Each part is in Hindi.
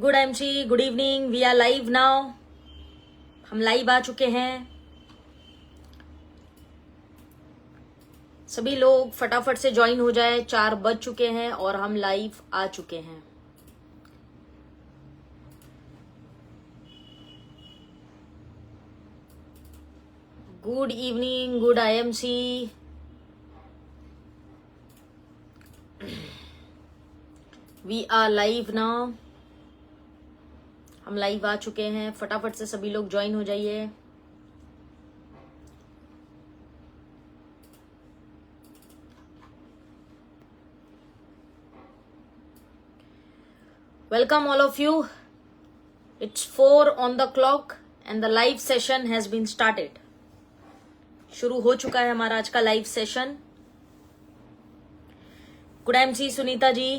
Good MC, good evening. We are live now. हम लाइव आ चुके हैं। सभी लोग फटाफट से ज्वाइन हो जाए। 4 बज चुके हैं और हम लाइव आ चुके हैं। Good evening, good IMC. We are live now. हम लाइव आ चुके हैं। फटाफट से सभी लोग ज्वाइन हो जाइए। Welcome all of you. It's 4 on the clock and the live session has been started. शुरू हो चुका है हमारा आज का live session. Good MC Sunita ji.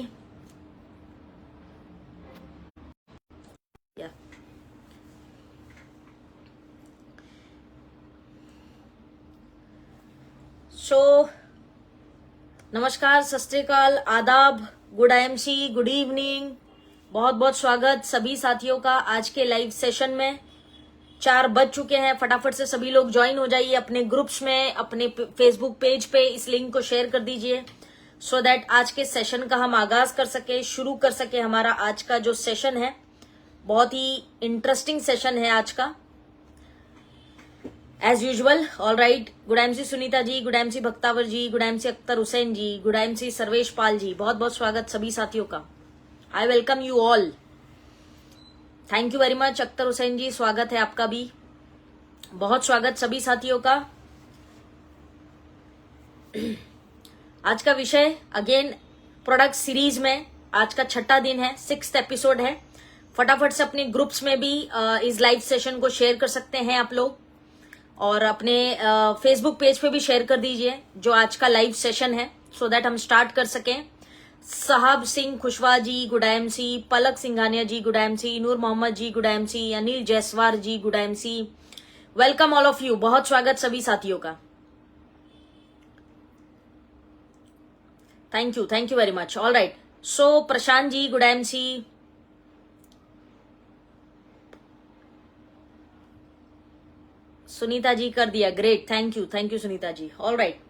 नमस्कार, सत श्री अकाल, आदाब, गुड आईएमसी, गुड इवनिंग। बहुत बहुत स्वागत सभी साथियों का आज के लाइव सेशन में। 4 बज चुके हैं। फटाफट से सभी लोग ज्वाइन हो जाइए। अपने ग्रुप्स में, अपने फेसबुक पेज पे इस लिंक को शेयर कर दीजिए सो दैट आज के सेशन का हम आगाज कर सके, शुरू कर सके। हमारा आज का जो सेशन है बहुत ही इंटरेस्टिंग सेशन है आज का, as usual. All right, good MC Sunita ji, good MC Bhaktawar ji, good MC Akhtar Hussain ji, good MC Sarvesh Pal ji. बहुत बहुत स्वागत सभी साथियों का। I welcome you all. Thank you very much Akhtar Hussain ji, स्वागत है आपका भी। बहुत स्वागत सभी साथियों का। आज का विषय अगेन प्रोडक्ट सीरीज में आज का 6वां दिन है, 6th एपिसोड है। फटाफट से अपने ग्रुप्स में भी इस लाइव सेशन को शेयर कर सकते हैं आप लोग, और अपने फेसबुक पेज पे भी शेयर कर दीजिए जो आज का लाइव सेशन है, सो दैट हम स्टार्ट कर सकें। Sahab Singh Khushwa ji, good MC. Palak Singhania ji, good MC. Noor Mohammad ji, good MC. Anil Jaiswar ji, good MC. Welcome all of you. बहुत स्वागत सभी साथियों का। Thank you very much. All right, so Prashant ji, good MC. Sunita ji कर दिया, great, thank you Sunita ji. All right,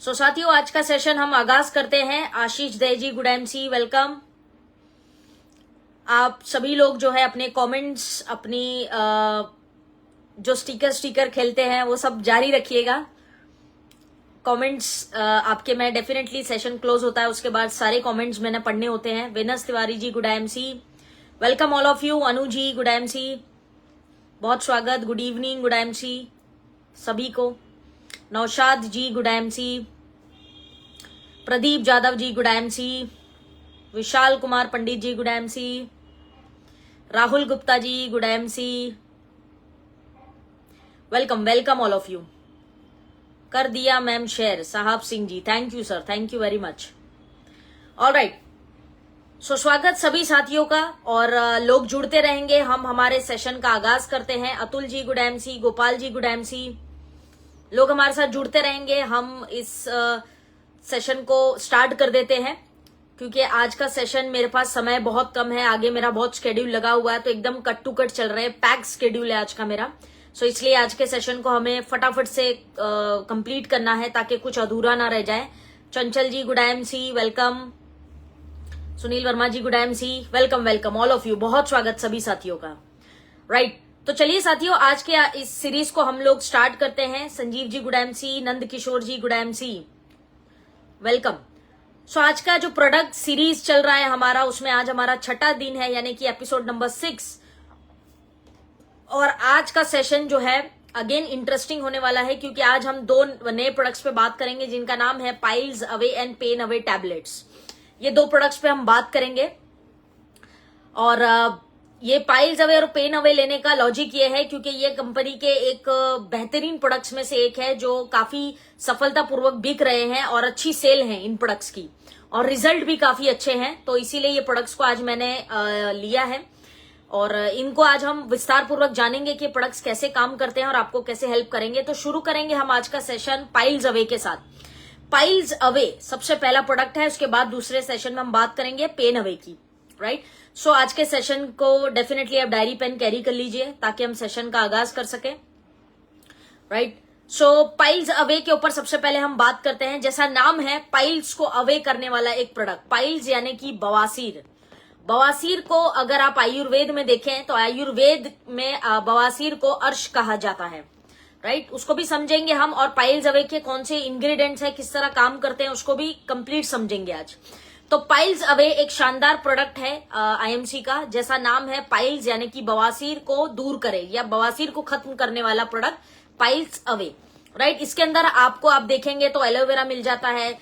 so साथियों आज का सेशन हम आगाज करते हैं। Ashish Dey ji, good MC, welcome. आप सभी लोग जो है अपने कमेंट्स, अपनी जो स्टिकर खेलते हैं वो सब जारी रखिएगा। कमेंट्स आपके, मैं डेफिनेटली सेशन क्लोज होता है उसके बाद सारे कमेंट्स मैंने पढ़ने होते हैं। Vinas Tiwari ji, good MC, welcome all of you. Anu ji, good MC, बहुत स्वागत। गुड इवनिंग, गुड एमसी सभी को। Naushad ji, good MC. Pradeep Jadhav ji, good MC. Vishal Kumar Pandit ji, good MC. Rahul Gupta ji, good MC, welcome all of you. कर दिया ma'am share, Sahab Singh ji, thank you sir, thank you very much. All right, so स्वागत सभी साथियों का, और लोग जुड़ते रहेंगे। हम हमारे सेशन का आगाज करते हैं। Atul ji, good MC. Gopal ji, good MC. लोग हमारे साथ जुड़ते रहेंगे। हम इस सेशन को स्टार्ट कर देते हैं क्योंकि आज का सेशन मेरे पास समय बहुत कम है। आगे मेरा बहुत शेड्यूल लगा हुआ है, तो एकदम कट टू कट चल रहे हैं। पैक शेड्यूल है आज का मेरा, सो इसलिए आज के सेशन को हमें फटाफट से कंप्लीट करना है ताकि कुछ अधूरा ना रह जाए। Chanchal ji, good MC, welcome. Sunil Verma ji, good MC, welcome all of you. बहुत स्वागत सभी साथियों का। राइट, तो चलिए साथियों आज के इस सीरीज को हम लोग स्टार्ट करते हैं। Sanjeev ji, good MC. नंद किशोर जी, गुड एमसी, वेलकम। सो आज का जो प्रोडक्ट सीरीज चल रहा है हमारा, उसमें आज हमारा 6वां दिन है, यानी कि एपिसोड नंबर 6। और आज का सेशन जो है अगेन इंटरेस्टिंग होने वाला है क्योंकि आज हम 2 नए प्रोडक्ट्स पे बात करेंगे जिनका नाम है piles away and pain away tablets. ये 2 प्रोडक्ट्स पे हम बात करेंगे, और ये पाइल्स अवे और पेन अवे लेने का लॉजिक ये है क्योंकि ये कंपनी के एक बेहतरीन प्रोडक्ट्स में से एक है जो काफी सफलतापूर्वक बिक रहे हैं और अच्छी सेल है इन प्रोडक्ट्स की, और रिजल्ट भी काफी अच्छे हैं। तो इसीलिए ये प्रोडक्ट्स को आज मैंने लिया है, और इनको आज हम विस्तार पूर्वक जानेंगे कि प्रोडक्ट्स कैसे काम करते हैं और आपको कैसे हेल्प करेंगे। तो शुरू करेंगे हम आज का सेशन पाइल्स अवे के साथ। पाइल्स अवे सबसे पहला प्रोडक्ट है, उसके बाद दूसरे सेशन में हम बात करेंगे पेन अवे की, राइट। सो आज के सेशन को डेफिनेटली आप डायरी पेन कैरी कर लीजिए ताकि हम सेशन का आगाज कर सके, राइट। सो पाइल्स अवे के ऊपर सबसे पहले हम बात करते हैं। जैसा नाम है, पाइल्स को अवे करने वाला एक प्रोडक्ट। पाइल्स यानी कि बवासीर। बवासीर को अगर आप आयुर्वेद में देखें तो आयुर्वेद में बवासीर को अर्श कहा जाता है, राइट। उसको भी समझेंगे हम, और पाइल्स अवे के कौन से इंग्रेडिएंट्स है, किस तरह काम करते हैं, उसको भी कंप्लीट समझेंगे आज। तो पाइल्स अवे एक शानदार प्रोडक्ट है आईएमसी का। जैसा नाम है, पाइल्स यानी कि बवासीर को दूर करे या बवासीर को खत्म करने वाला प्रोडक्ट पाइल्स अवे, राइट। इसके अंदर आपको आप देखेंगे तो एलोवेरा मिल जाता है,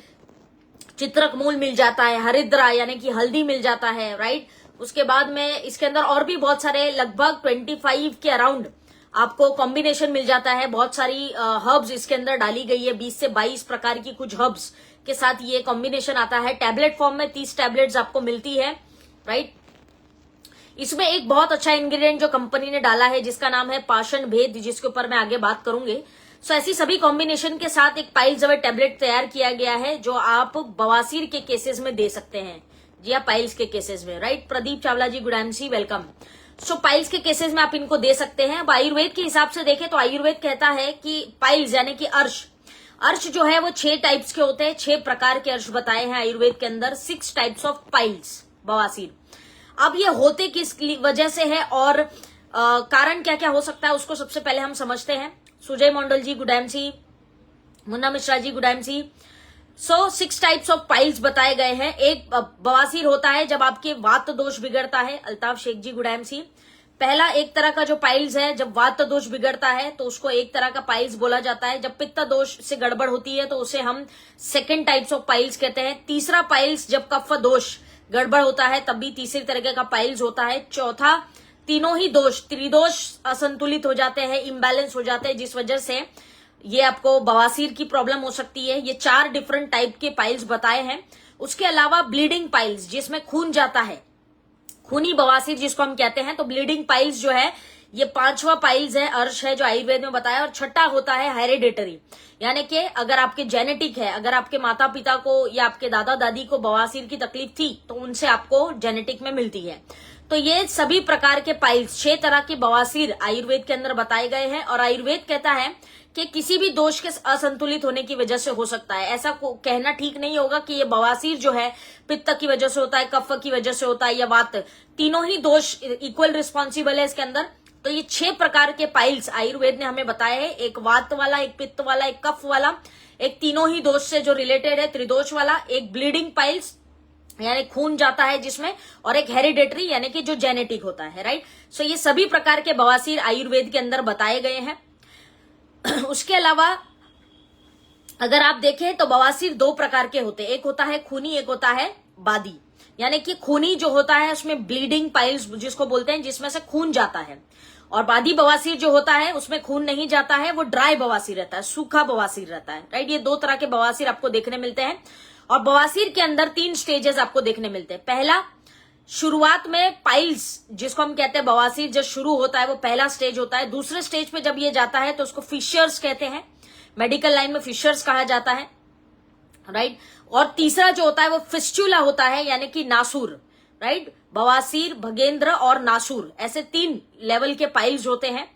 चित्रक मूल मिल जाता है, हरिद्रा यानी कि हल्दी मिल जाता है, राइट। उसके बाद में इसके अंदर और भी बहुत सारे लगभग 25 के अराउंड आपको कॉम्बिनेशन मिल जाता है। बहुत सारी हर्ब्स इसके अंदर डाली गई है, 20 से 22 प्रकार की कुछ हर्ब्स के साथ ये कॉम्बिनेशन आता है। टैबलेट फॉर्म में 30 टैबलेट्स आपको मिलती है, राइट। इसमें एक बहुत अच्छा इंग्रेडिएंट जो कंपनी ने डाला है जिसका नाम है पाषण भेद, जिसके ऊपर मैं आगे बात करूंगी। सो ऐसी सभी कॉम्बिनेशन के साथ एक पाइल्स अवे टैबलेट तैयार किया गया है जो आप बवासीर के केसेस में दे सकते हैं। जी हाँ, पाइल्स के केसेस में, राइट। प्रदीप चावला जी, गुड एमसी, वेलकम। सो पाइल्स के केसेस में आप इनको दे सकते हैं। अब आयुर्वेद के हिसाब से देखें तो आयुर्वेद कहता है कि पाइल्स यानी कि अर्श, अर्श जो है वो 6 टाइप्स के होते हैं। 6 प्रकार के अर्श बताए हैं आयुर्वेद के अंदर, 6 टाइप्स ऑफ पाइल्स, बवासीर। अब ये होते किस वजह से है और कारण क्या क्या हो सकता है उसको सबसे पहले हम समझते हैं। Sujay Mandal ji, good MC. Munna Mishra ji, good MC. So 6 types of piles बताए गए हैं। एक बवासीर होता है जब आपके वात दोष बिगड़ता है। अल्ताफ शेख जी, गुड एमसी। पहला एक तरह का जो पाइल्स है, जब वात दोष बिगड़ता है तो उसको एक तरह का पाइल्स बोला जाता है। जब पित्त दोष से गड़बड़ होती है तो उसे हम सेकेंड टाइप्स ऑफ पाइल्स कहते हैं। तीसरा पाइल्स जब कफ दोष गड़बड़ होता है तब भी तीसरे तरीके का पाइल्स होता है। चौथा, तीनों ही दोष, त्रिदोष असंतुलित हो जाते हैं, इम्बैलेंस हो जाते हैं, जिस वजह से ये आपको बवासीर की प्रॉब्लम हो सकती है। ये 4 डिफरेंट टाइप के पाइल्स बताए हैं। उसके अलावा ब्लीडिंग पाइल्स जिसमें खून जाता है, खूनी बवासीर जिसको हम कहते हैं। तो ब्लीडिंग पाइल्स जो है ये 5वां पाइल्स है, अर्श है, जो आयुर्वेद में बताया। और छठा होता है हेरिडेटरी, यानी कि अगर आपके जेनेटिक है, अगर आपके माता पिता को या आपके दादा दादी को बवासीर की तकलीफ थी तो उनसे आपको जेनेटिक में मिलती है। तो ये सभी प्रकार के पाइल्स, 6 तरह के बवासीर आयुर्वेद के अंदर बताए गए हैं। और आयुर्वेद कहता है कि किसी भी दोष के असंतुलित होने की वजह से हो सकता है। ऐसा कहना ठीक नहीं होगा कि ये बवासीर जो है पित्त की वजह से होता है, कफ की वजह से होता है या वात, तीनों ही दोष इक्वल रिस्पॉन्सिबल है इसके अंदर। तो ये 6 प्रकार के पाइल्स आयुर्वेद ने हमें बताए हैं। एक वात वाला, एक पित्त वाला, एक कफ वाला, एक तीनों ही दोष से जो रिलेटेड है त्रिदोष वाला, एक ब्लीडिंग पाइल्स यानी खून जाता है जिसमें, और एक हेरिडेटरी यानी कि जो जेनेटिक होता है, राइट। सो ये सभी प्रकार के बवासीर आयुर्वेद के अंदर बताए गए हैं। उसके अलावा अगर आप देखें तो बवासीर 2 प्रकार के होते हैं। एक होता है खूनी, एक होता है बादी। यानी कि खूनी जो होता है उसमें ब्लीडिंग पाइल्स जिसको बोलते हैं, जिसमें से खून जाता है। और बादी बवासीर जो होता है उसमें खून नहीं जाता है, वो ड्राई बवासीर रहता है, सूखा बवासीर रहता है, राइट। ये 2 तरह के बवासीर आपको देखने मिलते हैं। और बवासीर के अंदर 3 स्टेजेस आपको देखने मिलते हैं। पहला, शुरुआत में पाइल्स जिसको हम कहते हैं बवासीर जब शुरू होता है वो पहला स्टेज होता है। दूसरे स्टेज पे जब ये जाता है तो उसको फिशर्स कहते हैं, मेडिकल लाइन में फिशर्स कहा जाता है, राइट। और तीसरा जो होता है वो फिस्चुला होता है, यानी कि नासूर, राइट। बवासीर, भगेंद्र और नासूर, ऐसे 3 लेवल के पाइल्स होते हैं।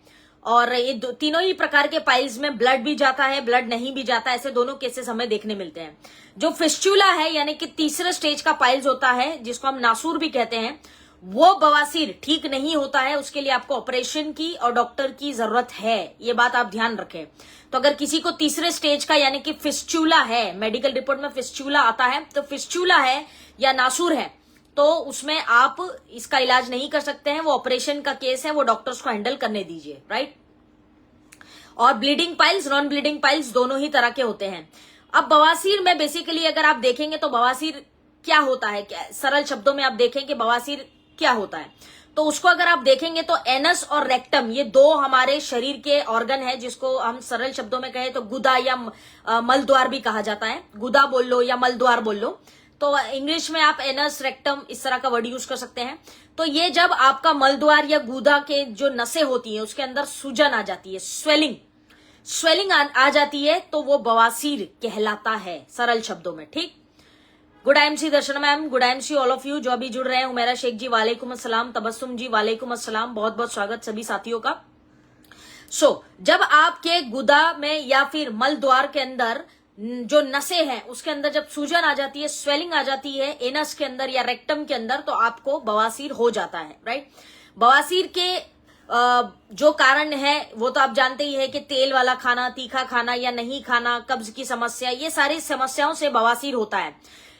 और ये तीनों ही प्रकार के पाइल्स में ब्लड भी जाता है, ब्लड नहीं भी जाता, ऐसे दोनों केसेस हमें देखने मिलते हैं। जो फिस्चुला है यानी कि तीसरे स्टेज का पाइल्स होता है, जिसको हम नासूर भी कहते हैं, वो बवासीर ठीक नहीं होता है। उसके लिए आपको ऑपरेशन की और डॉक्टर की जरूरत है, ये बात आप ध्यान रखें। तो अगर किसी को तीसरे स्टेज का यानी कि फिस्चुला है, मेडिकल रिपोर्ट में फिस्चुला आता है, तो फिस्चुला है या नासूर है, तो उसमें आप इसका इलाज नहीं कर सकते हैं। वो ऑपरेशन का केस है, वो डॉक्टर्स को हैंडल करने दीजिए, राइट। और bleeding piles, non bleeding piles दोनों ही तरह के होते हैं। अब बवासीर में बेसिकली अगर आप देखेंगे तो बवासीर क्या होता है, सरल शब्दों में आप देखें कि बवासीर क्या होता है, तो उसको अगर आप देखेंगे तो एनस और रेक्टम, ये 2 हमारे शरीर के ऑर्गन है, जिसको हम सरल शब्दों में कहें तो गुदा या मलद्वार भी कहा जाता है। गुदा बोल लो या मलद्वार बोल लो, तो इंग्लिश में आप एनस, रेक्टम इस तरह का वर्ड यूज कर सकते हैं। तो ये जब आपका मलद्वार या गुदा के जो नसें होती हैं उसके अंदर सूजन आ जाती है, स्वेलिंग, स्वेलिंग आ जाती है तो वो बवासीर कहलाता है, सरल शब्दों में। ठीक। Good IMC Darshan ma'am, good IMC all of you जो अभी जुड़ रहे हैं। उमेरा शेख जी वालेकुम अस्सलाम, तबस्सुम जी वालेकुम अस्सलाम, बहुत बहुत स्वागत सभी साथियों का। जब आपके गुदा में या फिर मल द्वार के अंदर जो नसें हैं उसके अंदर जब सूजन आ जाती है, स्वेलिंग आ जाती है एनस के अंदर या रेक्टम के अंदर, तो आपको बवासीर हो जाता है, राइट। बवासीर के जो कारण है वो तो आप जानते ही है कि तेल वाला खाना, तीखा खाना या नहीं खाना, कब्ज की समस्या, ये सारी समस्याओं से बवासीर होता है।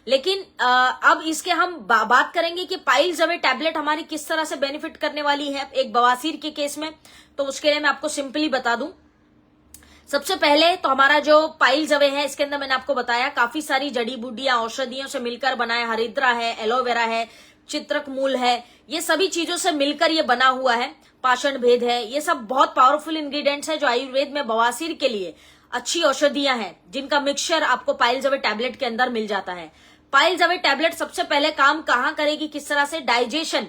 लेकिन अब इसके हम बात करेंगे कि पाइल्स अवे टैबलेट हमारी किस तरह से बेनिफिट करने वाली है एक बवासीर के केस में। तो उसके लिए मैं आपको सिंपली बता दूं। सबसे पहले तो हमारा जो पाइल्स अवे है इसके अंदर मैंने आपको बताया काफी सारी जड़ी बूटियां औषधियों से मिलकर बना है। हरिद्रा है, एलोवेरा है, चित्रक मूल है, ये सभी चीजों से मिलकर ये बना हुआ है। पाषण भेद है, ये सब बहुत पावरफुल इंग्रेडिएंट्स है जो आयुर्वेद में बवासीर के लिए अच्छी औषधियां हैं, जिनका मिक्सचर आपको पाइल्स अवे टैबलेट के अंदर मिल जाता है। पाइल्स अवे टैबलेट सबसे पहले काम कहां करेगी, किस तरह से, डाइजेशन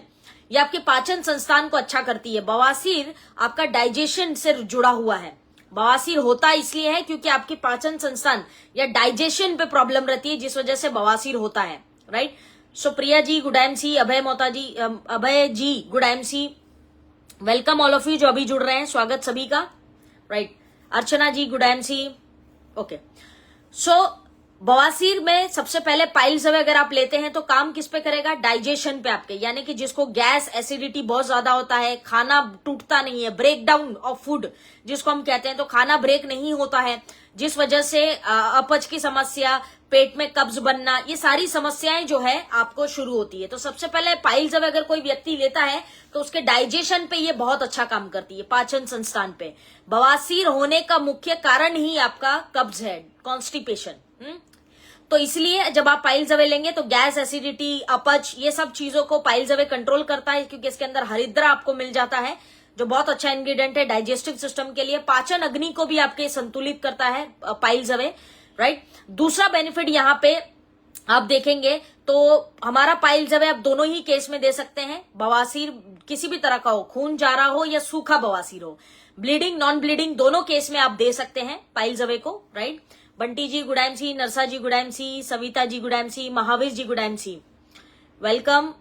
या आपके पाचन संस्थान को अच्छा करती है। बवासीर आपका डाइजेशन से जुड़ा हुआ है। बवासीर होता इसलिए है क्योंकि आपके पाचन संस्थान या डाइजेशन पे प्रॉब्लम रहती है, जिस वजह से बवासीर होता है, right. So Priya ji good MC, Abhay ji good MC, welcome all of you जो अभी जुड़ रहे हैं, स्वागत सभी का, right. Archana ji good MC, okay. So बवासीर में सबसे पहले पाइल्स अवे अगर आप लेते हैं तो काम किस पे करेगा, डाइजेशन पे आपके, यानी कि जिसको गैस एसिडिटी बहुत ज्यादा होता है, खाना टूटता नहीं है, ब्रेक डाउन ऑफ फूड जिसको हम कहते हैं, तो खाना ब्रेक नहीं होता है, जिस वजह से अपच की समस्या, पेट में कब्ज बनना, ये सारी समस्याएं जो है आपको शुरू होती है। तो सबसे पहले पाइल्स अवे अगर कोई व्यक्ति लेता है तो उसके डाइजेशन पे ये बहुत अच्छा काम करती है, पाचन संस्थान पे। बवासीर होने का मुख्य कारण ही आपका कब्ज है, कॉन्स्टिपेशन। तो इसलिए जब आप पाइल्स अवे लेंगे तो गैस, एसिडिटी, अपच, ये सब चीजों को पाइल्स अवे कंट्रोल करता है, क्योंकि इसके अंदर हरिद्रा आपको मिल जाता है जो बहुत अच्छा इंग्रेडिएंट है डाइजेस्टिव सिस्टम के लिए। पाचन अग्नि को भी आपके संतुलित करता है पाइल्स अवे, राइट। दूसरा बेनिफिट यहाँ पे आप देखेंगे तो हमारा पाइल्स अवे आप दोनों ही केस में दे सकते हैं। बवासीर किसी भी तरह का हो, खून जा रहा हो या सूखा बवासीर हो, ब्लीडिंग, नॉन ब्लीडिंग, दोनों केस में आप दे सकते हैं पाइल्स अवे को, right. Bunty ji good MC, Narsa ji good MC, Savita ji good MC, Mahavir ji good MC, welcome.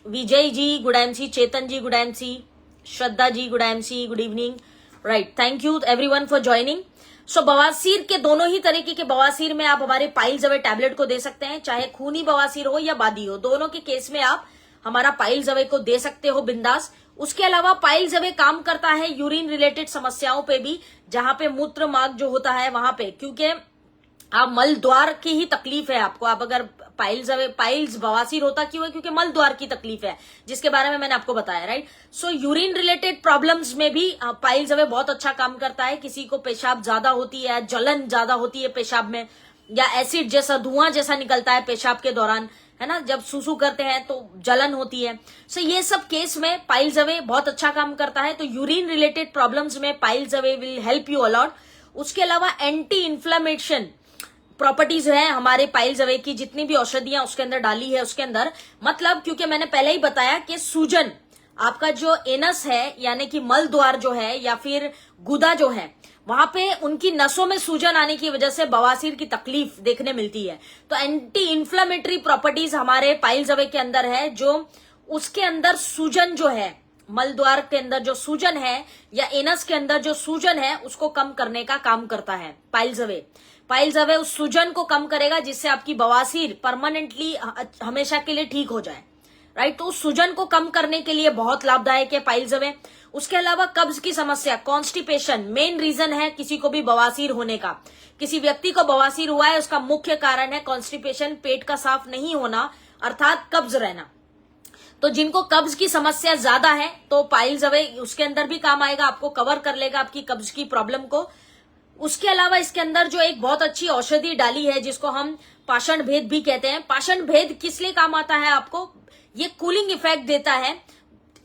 Vijay ji good MC, Chetan ji good MC, Shraddha ji good MC, good evening, right. Thank you everyone for joining. So बवासीर के दोनों ही तरीके के बवासीर में आप हमारे पाइल्स अवे टैबलेट को दे सकते हैं, चाहे खूनी बवासीर हो या बादी हो, दोनों के केस में आप हमारा पाइल्स अवे को दे सकते हो बिंदास। उसके अलावा पाइल्स अवे काम करता है यूरिन रिलेटेड समस्याओं पे भी, जहां पे मूत्र मार्ग जो होता है वहां पे, क्योंकि आप मल द्वार की ही तकलीफ है आपको, आप अगर पाइल्स बवासीर होता क्यों है, क्योंकि मल द्वार की तकलीफ है, जिसके बारे में मैंने आपको बताया, राइट। सो यूरिन रिलेटेड प्रॉब्लम्स में भी पाइल्स अवे बहुत अच्छा काम करता है। किसी को पेशाब ज्यादा होती है, जलन ज्यादा होती है पेशाब में, या एसिड जैसा धुआं जैसा निकलता है पेशाब के दौरान, है ना, जब सूसू करते हैं तो जलन होती है। सो ये सब केस में पाइल्स अवे बहुत अच्छा काम करता है। तो यूरिन रिलेटेड प्रॉब्लम्स में piles away will help you a lot. उसके अलावा एंटी इन्फ्लेमेशन प्रॉपर्टीज है हमारे पाइल्स अवे की, जितनी भी औषधियां उसके अंदर डाली है उसके अंदर, मतलब क्योंकि मैंने पहले ही बताया कि सूजन आपका जो एनस है, यानी कि मल द्वार जो है या फिर गुदा जो है, वहां पे उनकी नसों में सूजन आने की वजह से बवासीर की तकलीफ देखने मिलती है। तो एंटी इन्फ्लेमेटरी प्रॉपर्टीज हमारे पाइल्स अवे के अंदर है, जो उसके अंदर सूजन जो है, मल द्वार के अंदर जो सूजन है या एनस के अंदर जो सूजन है, उसको कम करने का काम करता है पाइल्स अवे। पाइल्स अवे उस सूजन को कम करेगा जिससे आपकी बवासीर परमानेंटली हमेशा के लिए ठीक हो जाए, राइट। तो उस सूजन को कम करने के लिए बहुत लाभदायक है पाइल्स अवे। उसके अलावा कब्ज की समस्या, कॉन्स्टिपेशन मेन रीजन है किसी को भी बवासीर होने का। किसी व्यक्ति को बवासीर हुआ है, उसका मुख्य कारण है कॉन्स्टिपेशन, पेट का साफ नहीं होना, अर्थात कब्ज रहना। तो जिनको कब्ज की समस्या ज्यादा है तो पाइल्स अवे उसके अंदर भी काम आएगा, आपको कवर कर लेगा आपकी कब्ज की प्रॉब्लम को। उसके अलावा इसके अंदर जो एक बहुत अच्छी औषधि डाली है जिसको हम पाषण भेद भी कहते हैं। पाषण भेद किस लिए काम आता है आपको, ये कूलिंग इफेक्ट देता है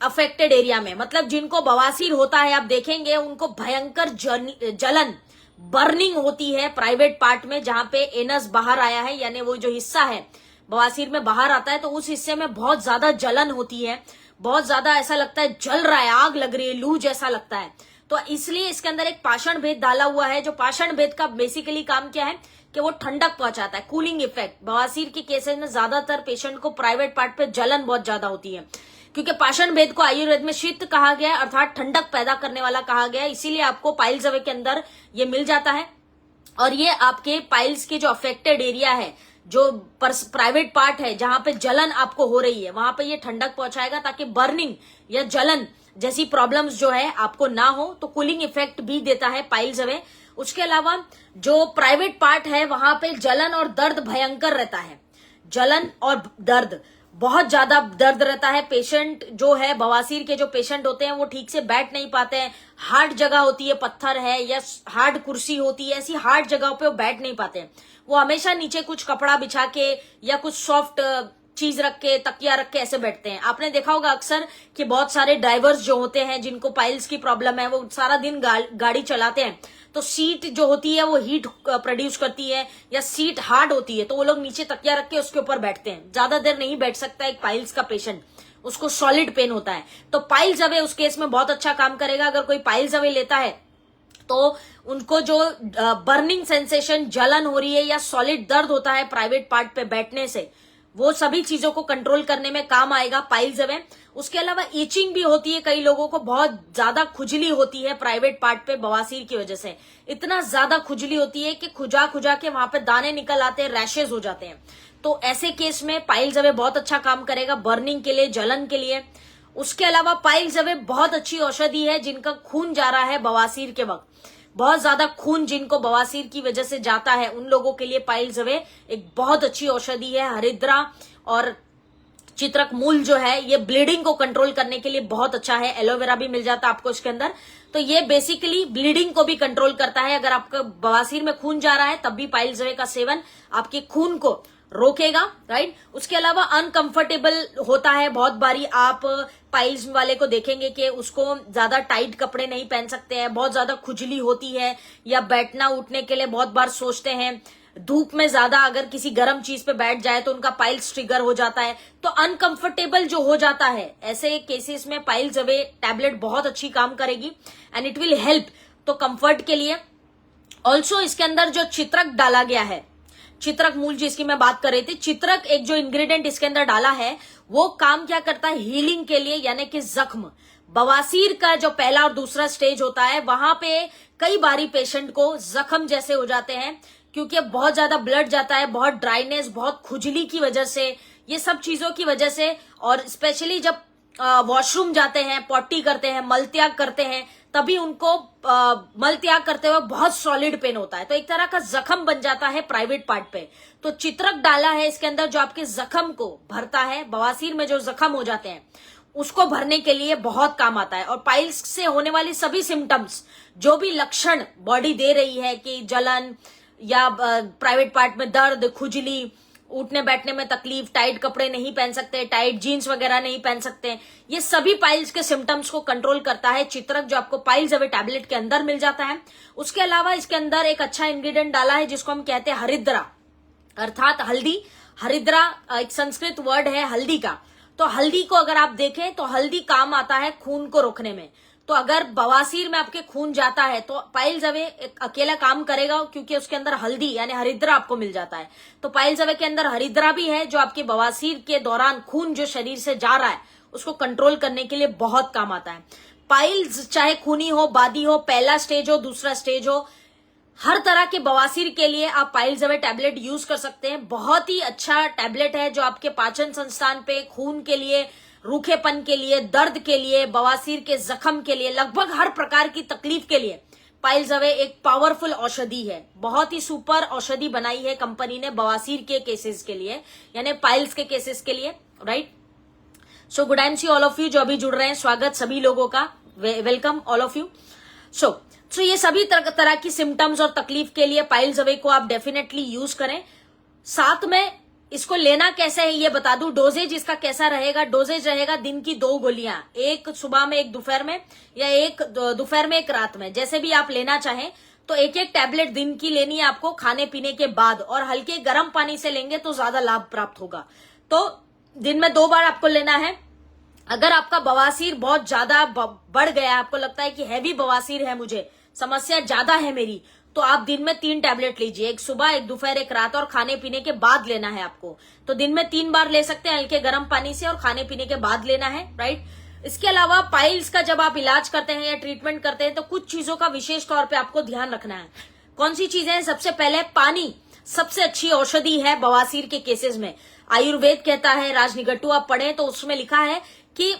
अफेक्टेड एरिया में, मतलब जिनको बवासीर होता है आप देखेंगे उनको भयंकर जलन, बर्निंग होती है प्राइवेट पार्ट में, जहां पे एनस बाहर आया है, यानी वो जो हिस्सा है बवासीर में बाहर आता है, तो उस हिस्से में बहुत ज्यादा जलन होती है, बहुत ज्यादा ऐसा लगता है जल रहा है, आग लग रही है, लू जैसा लगता है। तो इसलिए इसके अंदर एक पाषाण भेद डाला हुआ है, जो पाषाण भेद का बेसिकली काम क्या है कि वो ठंडक पहुंचाता है, कूलिंग इफेक्ट। बवासीर के केसेस में ज्यादातर पेशेंट को प्राइवेट पार्ट पे जलन बहुत ज्यादा होती है, क्योंकि पाषाण भेद को आयुर्वेद में शीत कहा गया है, अर्थात ठंडक पैदा करने वाला कहा गया है। इसीलिए आपको पाइल्स अवे के अंदर ये मिल जाता है, और ये आपके पाइल्स के जो अफेक्टेड एरिया है, जो प्राइवेट पार्ट है, जहां पे जलन आपको हो रही है, वहां पे ये ठंडक पहुंचाएगा, ताकि बर्निंग या जलन जैसी प्रॉब्लम्स जो है आपको ना हो। तो कूलिंग इफेक्ट भी देता है पाइल्स अवे। उसके अलावा जो प्राइवेट पार्ट है वहां पे जलन और दर्द भयंकर रहता है, जलन और दर्द, बहुत ज्यादा दर्द रहता है। पेशेंट जो है, बवासीर के जो पेशेंट होते हैं, वो ठीक से बैठ नहीं पाते हैं। हार्ड जगह होती है, पत्थर है या हार्ड कुर्सी होती है, ऐसी हार्ड जगह पे वो बैठ नहीं पाते हैं। वो हमेशा नीचे कुछ कपड़ा बिछा के या कुछ सॉफ्ट चीज रख के, तकिया रख के ऐसे बैठते हैं। आपने देखा होगा अक्सर कि बहुत सारे ड्राइवर्स जो होते हैं, जिनको पाइल्स की प्रॉब्लम है, वो सारा दिन गाड़ी चलाते हैं, तो सीट जो होती है वो हीट प्रोड्यूस करती है, या सीट हार्ड होती है, तो वो लोग नीचे तकिया रख के उसके ऊपर बैठते हैं। ज्यादा देर नहीं बैठ सकता एक पाइल्स का पेशेंट, उसको सॉलिड पेन होता है। तो पाइल्स अवे उस केस में बहुत अच्छा काम करेगा। अगर कोई पाइल्स अवे लेता है तो उनको जो बर्निंग सेंसेशन, जलन हो रही है या सॉलिड दर्द होता है प्राइवेट पार्ट पे बैठने से, वो सभी चीजों को कंट्रोल करने में काम आएगा पाइल्स अवे। उसके अलावा ईचिंग भी होती है, कई लोगों को बहुत ज्यादा खुजली होती है प्राइवेट पार्ट पे बवासीर की वजह से। इतना ज्यादा खुजली होती है कि खुजा खुजा के वहां पे दाने निकल आते हैं, रैशेज हो जाते हैं। तो ऐसे केस में पाइल्स अवे बहुत अच्छा काम करेगा बर्निंग के लिए, जलन के लिए। उसके अलावा पाइल्स अवे बहुत अच्छी औषधि है जिनका खून जा रहा है बवासीर के वक्त, बहुत ज्यादा खून जिनको बवासीर की वजह से जाता है, उन लोगों के लिए पाइल्स अवे एक बहुत अच्छी औषधि है। हरिद्रा और चित्रक मूल जो है, ये ब्लीडिंग को कंट्रोल करने के लिए बहुत अच्छा है। एलोवेरा भी मिल जाता है आपको इसके अंदर। तो ये बेसिकली ब्लीडिंग को भी कंट्रोल करता है। अगर आपका बवासीर में खून जा रहा है, तब भी पाइल्स अवे का सेवन आपके खून को रोकेगा, राइट। उसके अलावा अनकंफर्टेबल होता है बहुत बारी, आप पाइल्स वाले को देखेंगे कि उसको ज्यादा टाइट कपड़े नहीं पहन सकते हैं, बहुत ज्यादा खुजली होती है, या बैठना उठने के लिए बहुत बार सोचते हैं। धूप में ज्यादा अगर किसी गर्म चीज पे बैठ जाए तो उनका पाइल्स ट्रिगर हो जाता है, तो अनकंफर्टेबल जो हो जाता है, ऐसे केसेस में पाइल्स अवे टैबलेट बहुत अच्छी काम करेगी एंड इट विल हेल्प तो कंफर्ट के लिए। ऑल्सो इसके अंदर जो चित्रक डाला गया है, चित्रक मूल जिसकी मैं बात कर रही थी, चित्रक एक जो इंग्रेडिएंट इसके अंदर डाला है, वो काम क्या करता है हीलिंग के लिए, यानी कि जख्म, बवासीर का जो पहला और दूसरा स्टेज होता है, वहां पे कई बारी पेशेंट को जख्म जैसे हो जाते हैं, क्योंकि बहुत ज्यादा ब्लड जाता है, बहुत ड्राइनेस, बहुत खुजली की वजह से, ये सब चीजों की वजह से, और स्पेशली जब वॉशरूम जाते हैं, पॉटी करते हैं, मलत्याग करते हैं, तभी उनको मल त्याग करते हुए बहुत सॉलिड पेन होता है, तो एक तरह का जख्म बन जाता है प्राइवेट पार्ट पे। तो चित्रक डाला है इसके अंदर जो आपके जख्म को भरता है, बवासीर में जो जख्म हो जाते हैं उसको भरने के लिए बहुत काम आता है। और पाइल्स से होने वाली सभी सिम्टम्स, जो भी लक्षण बॉडी दे रही है कि जलन या प्राइवेट पार्ट में दर्द, खुजली, उठने बैठने में तकलीफ, टाइट कपड़े नहीं पहन सकते, टाइट जीन्स वगैरह नहीं पहन सकते, ये सभी पाइल्स के सिम्टम्स को कंट्रोल करता है चित्रक, जो आपको पाइल्स अवे टैबलेट के अंदर मिल जाता है। उसके अलावा इसके अंदर एक अच्छा इंग्रेडिएंट डाला है जिसको हम कहते हैं हरिद्रा, अर्थात हल्दी। हरिद्रा एक संस्कृत वर्ड है हल्दी का। तो हल्दी को अगर आप देखें तो हल्दी काम आता है खून को रोकने में। तो अगर बवासीर में आपके खून जाता है तो पाइल्स अवे अकेला काम करेगा, क्योंकि उसके अंदर हल्दी यानी हरिद्रा आपको मिल जाता है। तो पाइल्स अवे के अंदर हरिद्रा भी है, जो आपके बवासीर के दौरान खून जो शरीर से जा रहा है उसको कंट्रोल करने के लिए बहुत काम आता है। पाइल्स चाहे खूनी हो, बादी हो, पहला स्टेज हो, दूसरा स्टेज हो, हर तरह के बवासीर के लिए आप पाइल्स अवे टैबलेट यूज कर सकते हैं। बहुत ही अच्छा टैबलेट है जो आपके पाचन संस्थान पे, खून के लिए, रूखेपन के लिए, दर्द के लिए, बवासीर के जख्म के लिए, लगभग हर प्रकार की तकलीफ के लिए पाइल्स अवे एक पावरफुल औषधि है। बहुत ही सुपर औषधि बनाई है कंपनी ने बवासीर के केसेस के लिए, यानी पाइल्स के केसेस के लिए, right. So good time see all of you जो अभी जुड़ रहे हैं, स्वागत सभी लोगों का, welcome all of you. So ये सभी तरह की सिम्टम्स और तकलीफ के लिए पाइल्स अवे को आप डेफिनेटली यूज करें। साथ में इसको लेना कैसे है ये बता दूं, डोजेज इसका कैसा रहेगा। डोजेज रहेगा दिन की 2 गोलियां, एक सुबह में, एक दोपहर में, या एक दोपहर में, एक रात में, जैसे भी आप लेना चाहें। तो एक एक टैबलेट दिन की लेनी है आपको खाने पीने के बाद, और हल्के गर्म पानी से लेंगे तो ज्यादा लाभ प्राप्त होगा। तो दिन में 2 बार आपको लेना है, अगर आपका बवासीर बहुत ज्यादा बढ़ गया, आपको लगता है कि हैवी बवासीर है, मुझे समस्या ज्यादा है मेरी, तो आप दिन में 3 टैबलेट लीजिए, एक सुबह, एक दोपहर, एक रात, और खाने पीने के बाद लेना है आपको। तो दिन में 3 बार ले सकते हैं हल्के गर्म पानी से, और खाने पीने के बाद लेना है, राइट। इसके अलावा पाइल्स का जब आप इलाज करते हैं या ट्रीटमेंट करते हैं तो कुछ चीजों का विशेष तौर पे आपको ध्यान रखना है। कौन सी चीजें हैं? सबसे पहले पानी सबसे अच्छी औषधि है बवासीर के केसेस में। आयुर्वेद कहता है, राजनिगट्टू आप पढ़ें तो उसमें लिखा है कि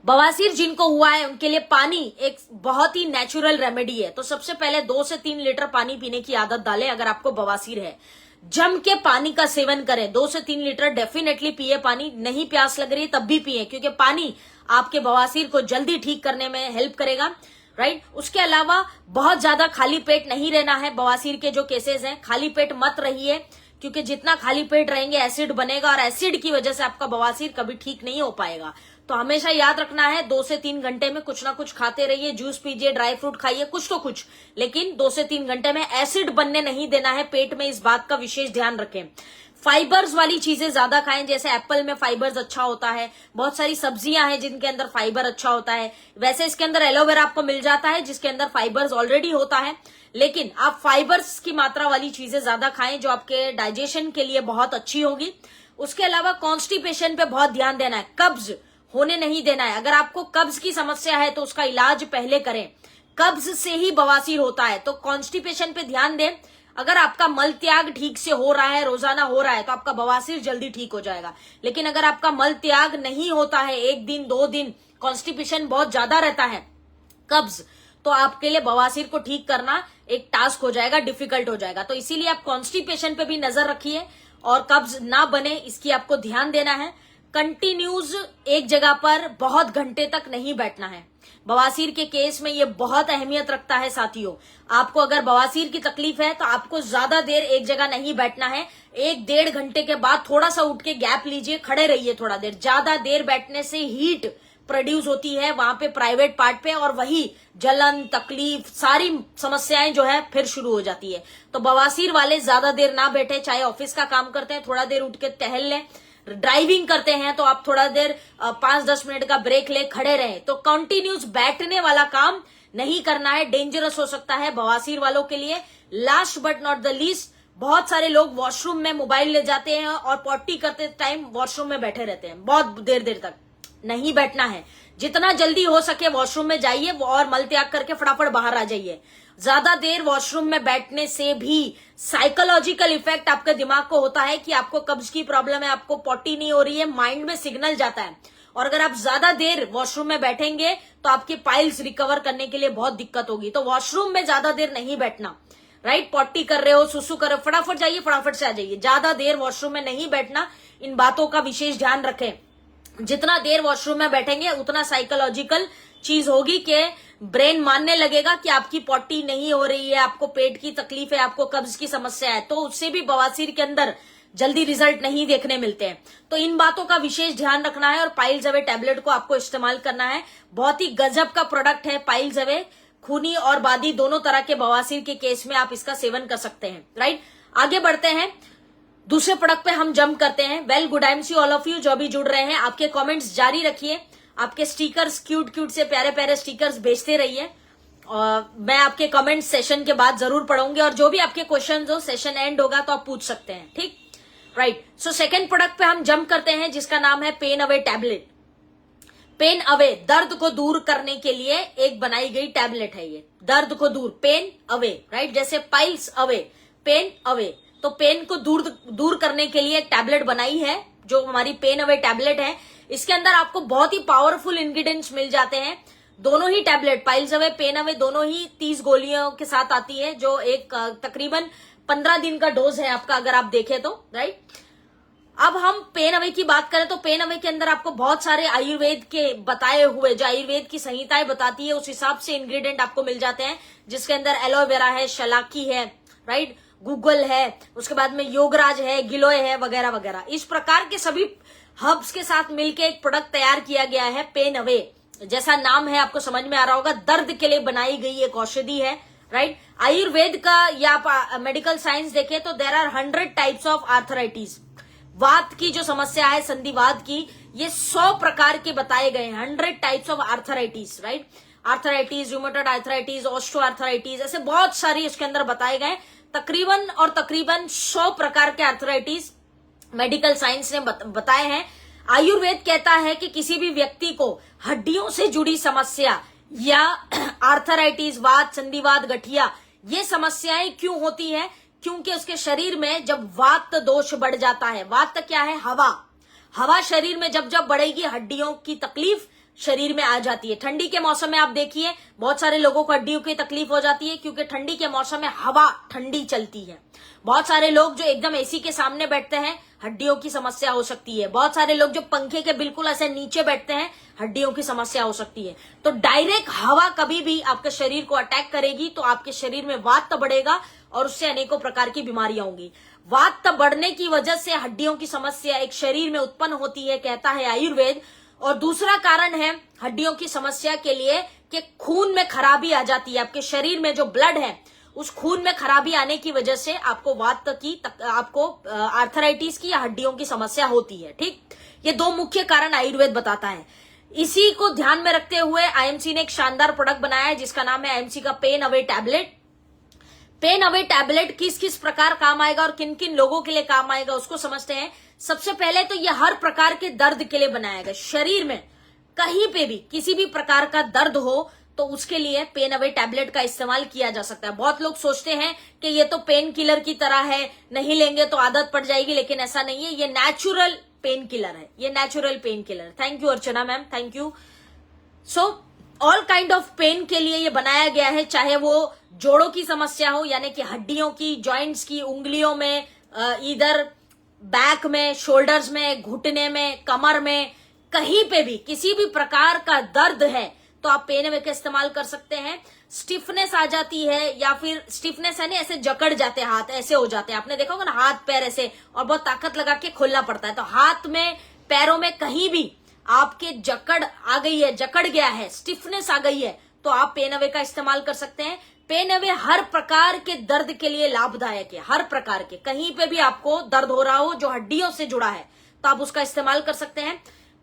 बवासीर जिनको हुआ है उनके लिए पानी एक बहुत ही नेचुरल रेमेडी है। तो सबसे पहले 2 से 3 लीटर पानी पीने की आदत डालें। अगर आपको बवासीर है, जम के पानी का सेवन करें। 2 से 3 लीटर डेफिनेटली पिए पानी। नहीं प्यास लग रही है तब भी पिए, क्योंकि पानी आपके बवासीर को जल्दी ठीक करने में हेल्प करेगा, राइट। उसके अलावा बहुत ज्यादा खाली पेट नहीं रहना है। बवासीर के जो केसेस हैं, खाली पेट मत रहिए, क्योंकि जितना खाली पेट रहेंगे एसिड बनेगा, और एसिड की वजह से आपका बवासीर कभी ठीक नहीं हो पाएगा। तो हमेशा याद रखना है 2 से 3 घंटे में कुछ ना कुछ खाते रहिए, जूस पीजिए, ड्राई फ्रूट खाइए, कुछ तो कुछ, लेकिन 2 से 3 घंटे में एसिड बनने नहीं देना है पेट में। इस बात का विशेष ध्यान रखें। फाइबर्स वाली चीजें ज्यादा खाएं, जैसे एप्पल में फाइबर्स अच्छा होता है, बहुत सारी सब्जियां हैं जिनके अंदर फाइबर अच्छा होता है। वैसे इसके अंदर एलोवेरा आपको मिल जाता है जिसके अंदर फाइबर्स ऑलरेडी होता है, लेकिन आप फाइबर्स की मात्रा वाली चीजें ज्यादा खाएं जो आपके डाइजेशन के लिए बहुत अच्छी होगी। उसके अलावा कॉन्स्टिपेशन पे बहुत ध्यान देना है, कब्ज होने नहीं देना है। अगर आपको कब्ज की समस्या है तो उसका इलाज पहले करें। कब्ज से ही बवासीर होता है, तो कॉन्स्टिपेशन पे ध्यान दें। अगर आपका मल त्याग ठीक से हो रहा है, रोजाना हो रहा है, तो आपका बवासीर जल्दी ठीक हो जाएगा। लेकिन अगर आपका मल त्याग नहीं होता है, 1 दिन 2 दिन कॉन्स्टिपेशन बहुत ज्यादा रहता है, कब्ज, तो आपके लिए बवासीर को ठीक करना एक टास्क हो जाएगा, डिफिकल्ट हो जाएगा। तो इसीलिए आप कॉन्स्टिपेशन पे भी नजर रखिए और कब्ज ना बने इसकी आपको ध्यान देना है। कंटिन्यूज एक जगह पर बहुत घंटे तक नहीं बैठना है। बवासीर के केस में ये बहुत अहमियत रखता है साथियों। आपको अगर बवासीर की तकलीफ है तो आपको ज्यादा देर एक जगह नहीं बैठना है। 1-1.5 घंटे के बाद थोड़ा सा उठ के गैप लीजिए, खड़े रहिए थोड़ा देर। ज्यादा देर बैठने से हीट प्रोड्यूस होती है वहां पे प्राइवेट पार्ट पे, और वही जलन, तकलीफ, सारी समस्याएं जो है फिर शुरू हो जाती है। तो बवासीर वाले ज्यादा देर ना बैठे। चाहे ऑफिस का काम करते हैं थोड़ा देर उठ के टहल लें, ड्राइविंग करते हैं तो आप थोड़ा देर 5-10 मिनट का ब्रेक ले, खड़े रहें। तो कंटिन्यूस बैठने वाला काम नहीं करना है, डेंजरस हो सकता है बवासीर वालों के लिए। Last but not the least, बहुत सारे लोग वॉशरूम में मोबाइल ले जाते हैं और पॉटी करते टाइम वॉशरूम में बैठे रहते हैं बहुत देर देर तक। नहीं बैठना है। जितना जल्दी हो सके वॉशरूम में जाइए और मल त्याग करके फटाफट बाहर आ जाइए। ज्यादा देर वॉशरूम में बैठने से भी साइकोलॉजिकल इफेक्ट आपके दिमाग को होता है कि आपको कब्ज की प्रॉब्लम है, आपको पॉटी नहीं हो रही है, माइंड में सिग्नल जाता है। और अगर आप ज्यादा देर वॉशरूम में बैठेंगे तो आपकी पाइल्स रिकवर करने के लिए बहुत दिक्कत होगी। तो वॉशरूम में ज्यादा देर नहीं बैठना, राइट। पॉटी कर रहे हो, सुसु कर रहे हो, फटाफट जाइए, फटाफट से आ जाइए। ज्यादा देर वॉशरूम में नहीं बैठना, इन बातों का विशेष ध्यान रखें। जितना देर वॉशरूम में बैठेंगे उतना साइकोलॉजिकल चीज होगी कि ब्रेन मानने लगेगा कि आपकी पॉटी नहीं हो रही है, आपको पेट की तकलीफ है, आपको कब्ज की समस्या है, तो उससे भी बवासीर के अंदर जल्दी रिजल्ट नहीं देखने मिलते हैं। तो इन बातों का विशेष ध्यान रखना है और पाइल्स अवे टैबलेट को आपको इस्तेमाल करना है। बहुत ही गजब का प्रोडक्ट है पाइल्स अवे। खूनी और बादी दोनों तरह के बवासीर के केस में आप इसका सेवन कर सकते हैं, राइट। आगे बढ़ते हैं, दूसरे प्रोडक्ट पे हम जंप करते हैं। Well, good time see all of you जो भी जुड़ रहे हैं। आपके कमेंट्स जारी रखिए, आपके स्टिकर्स, क्यूट क्यूट से प्यारे प्यारे स्टिकर्स भेजते रहिए। और मैं आपके कमेंट सेशन के बाद जरूर पढ़ूंगी, और जो भी आपके क्वेश्चंस हो सेशन एंड होगा तो आप पूछ सकते हैं, ठीक, राइट। सो सेकंड प्रोडक्ट पे हम जंप करते हैं जिसका नाम है pain away tablet. Pain away, दर्द को दूर करने के लिए एक बनाई गई टैबलेट है ये। दर्द को दूर, पेन अवे, राइट। जैसे पाइल्स अवे, पेन अवे, तो पेन को दूर करने के लिए एक टैबलेट बनाई है जो हमारी पेन अवे टैबलेट है। इसके अंदर आपको बहुत ही पावरफुल इंग्रेडिएंट्स मिल जाते हैं। दोनों ही tablet, piles away, pain away, दोनों ही 30 गोलियों के साथ आती है, जो एक तकरीबन 15 दिन का डोज है आपका, अगर आप देखें तो, राइट। अब हम पेन अवे की बात करें तो पेन अवे के अंदर आपको बहुत सारे आयुर्वेद के बताए हुए, जो आयुर्वेद की संहिताएं बताती है उस हिसाब से इंग्रेडिएंट आपको मिल जाते हैं, जिसके अंदर एलोवेरा है, शलाकी है, राइट, गूगल है, उसके बाद में योगराज है, गिलोय है, वगैरह वगैरह। इस प्रकार के सभी हर्ब्स के साथ मिलकर एक प्रोडक्ट तैयार किया गया है पेन अवे। जैसा नाम है आपको समझ में आ रहा होगा, दर्द के लिए बनाई गई एक औषधि है, राइट। आयुर्वेद का या मेडिकल साइंस देखें तो there are 100 types of arthritis. वात की जो समस्या है, संधिवात की, ये 100 प्रकार के बताए गए हैं, 100 types of arthritis, right. Arthritis, rheumatoid arthritis, osteoarthritis, ऐसे बहुत सारी इसके अंदर बताए गए। तकरीबन 100 प्रकार के आर्थराइटिस मेडिकल साइंस ने बताए हैं। आयुर्वेद कहता है कि किसी भी व्यक्ति को हड्डियों से जुड़ी समस्या या आर्थराइटिस, वात, संधिवात, गठिया, ये समस्याएं क्यों होती है? क्योंकि उसके शरीर में जब वात दोष बढ़ जाता है। वात क्या है? हवा शरीर में जब जब बढ़ेगी, हड्डियों की तकलीफ शरीर में आ जाती है। ठंडी के मौसम में आप देखिए बहुत सारे लोगों को हड्डियों की तकलीफ हो जाती है, क्योंकि ठंडी के मौसम में हवा ठंडी चलती है। बहुत सारे लोग जो एकदम एसी के सामने बैठते हैं, हड्डियों की समस्या हो सकती है। बहुत सारे लोग जो पंखे के बिल्कुल ऐसे नीचे बैठते हैं, हड्डियों की समस्या हो सकती है। तो डायरेक्ट हवा कभी भी आपके शरीर को अटैक करेगी तो आपके शरीर में वात बढ़ेगा और उससे अनेकों प्रकार की बीमारियां होंगी। वात बढ़ने की वजह से हड्डियों की समस्या एक शरीर में उत्पन्न होती है, कहता है आयुर्वेद। और दूसरा कारण है हड्डियों की समस्या के लिए कि खून में खराबी आ जाती है। आपके शरीर में जो ब्लड है, उस खून में खराबी आने की वजह से आपको आपको आर्थराइटिस की या हड्डियों की समस्या होती है। ठीक, ये दो मुख्य कारण आयुर्वेद बताता है। इसी को ध्यान में रखते हुए आईएमसी ने एक शानदार प्रोडक्ट बनाया है जिसका नाम है आईएमसी का pain away tablet. Pain away tablet किस किस प्रकार काम आएगा और किन किन लोगों के लिए काम आएगा उसको समझते हैं। सबसे पहले तो यह हर प्रकार के दर्द के लिए बनाया गया। शरीर में कहीं पे भी किसी भी प्रकार का दर्द हो तो उसके लिए पेन अवे टैबलेट का इस्तेमाल किया जा सकता है। बहुत लोग सोचते हैं कि ये तो पेन किलर की तरह है, नहीं लेंगे तो आदत पड़ जाएगी, लेकिन ऐसा नहीं है। ये नेचुरल पेन किलर है, ये natural painkiller. Thank you Archana ma'am, thank you. So all kind of pain के लिए ये बनाया गया है, चाहे वो जोड़ों की समस्या हो, यानी कि हड्डियों की, जॉइंट्स की, उंगलियों में, इधर बैक में, शोल्डर्स में, घुटने में, कमर में, कहीं पे भी किसी भी प्रकार का दर्द है तो आप पेन अवे का इस्तेमाल कर सकते हैं। स्टिफनेस आ जाती है, या फिर स्टिफनेस है ना, ऐसे जकड़ जाते हैं हाथ, ऐसे हो जाते हैं, आपने देखा होगा ना हाथ पैर ऐसे, और बहुत ताकत लगा के खोलना पड़ता है। तो हाथ में, पैरों में कहीं भी आपके जकड़ आ गई है, जकड़ गया है, स्टिफनेस आ गई है, तो आप पेन अवे का इस्तेमाल कर सकते हैं। पेन अवे हर प्रकार के दर्द के लिए लाभदायक है, हर प्रकार के। कहीं पे भी आपको दर्द हो रहा हो जो हड्डियों से जुड़ा है तो आप उसका इस्तेमाल कर सकते हैं।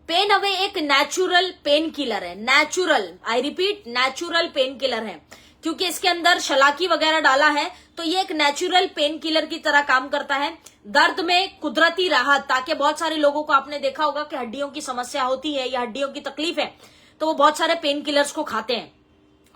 पेन अवे एक नेचुरल पेन किलर है, natural, I repeat, natural painkiller है। क्योंकि इसके अंदर शलाकी वगैरह डाला है तो ये एक नेचुरल पेन किलर की तरह काम करता है। दर्द में कुदरती राहत, ताकि बहुत सारे लोगों को आपने देखा होगा कि हड्डियों की समस्या होती है या हड्डियों की तकलीफ है तो वो बहुत सारे पेन किलर्स को खाते हैं,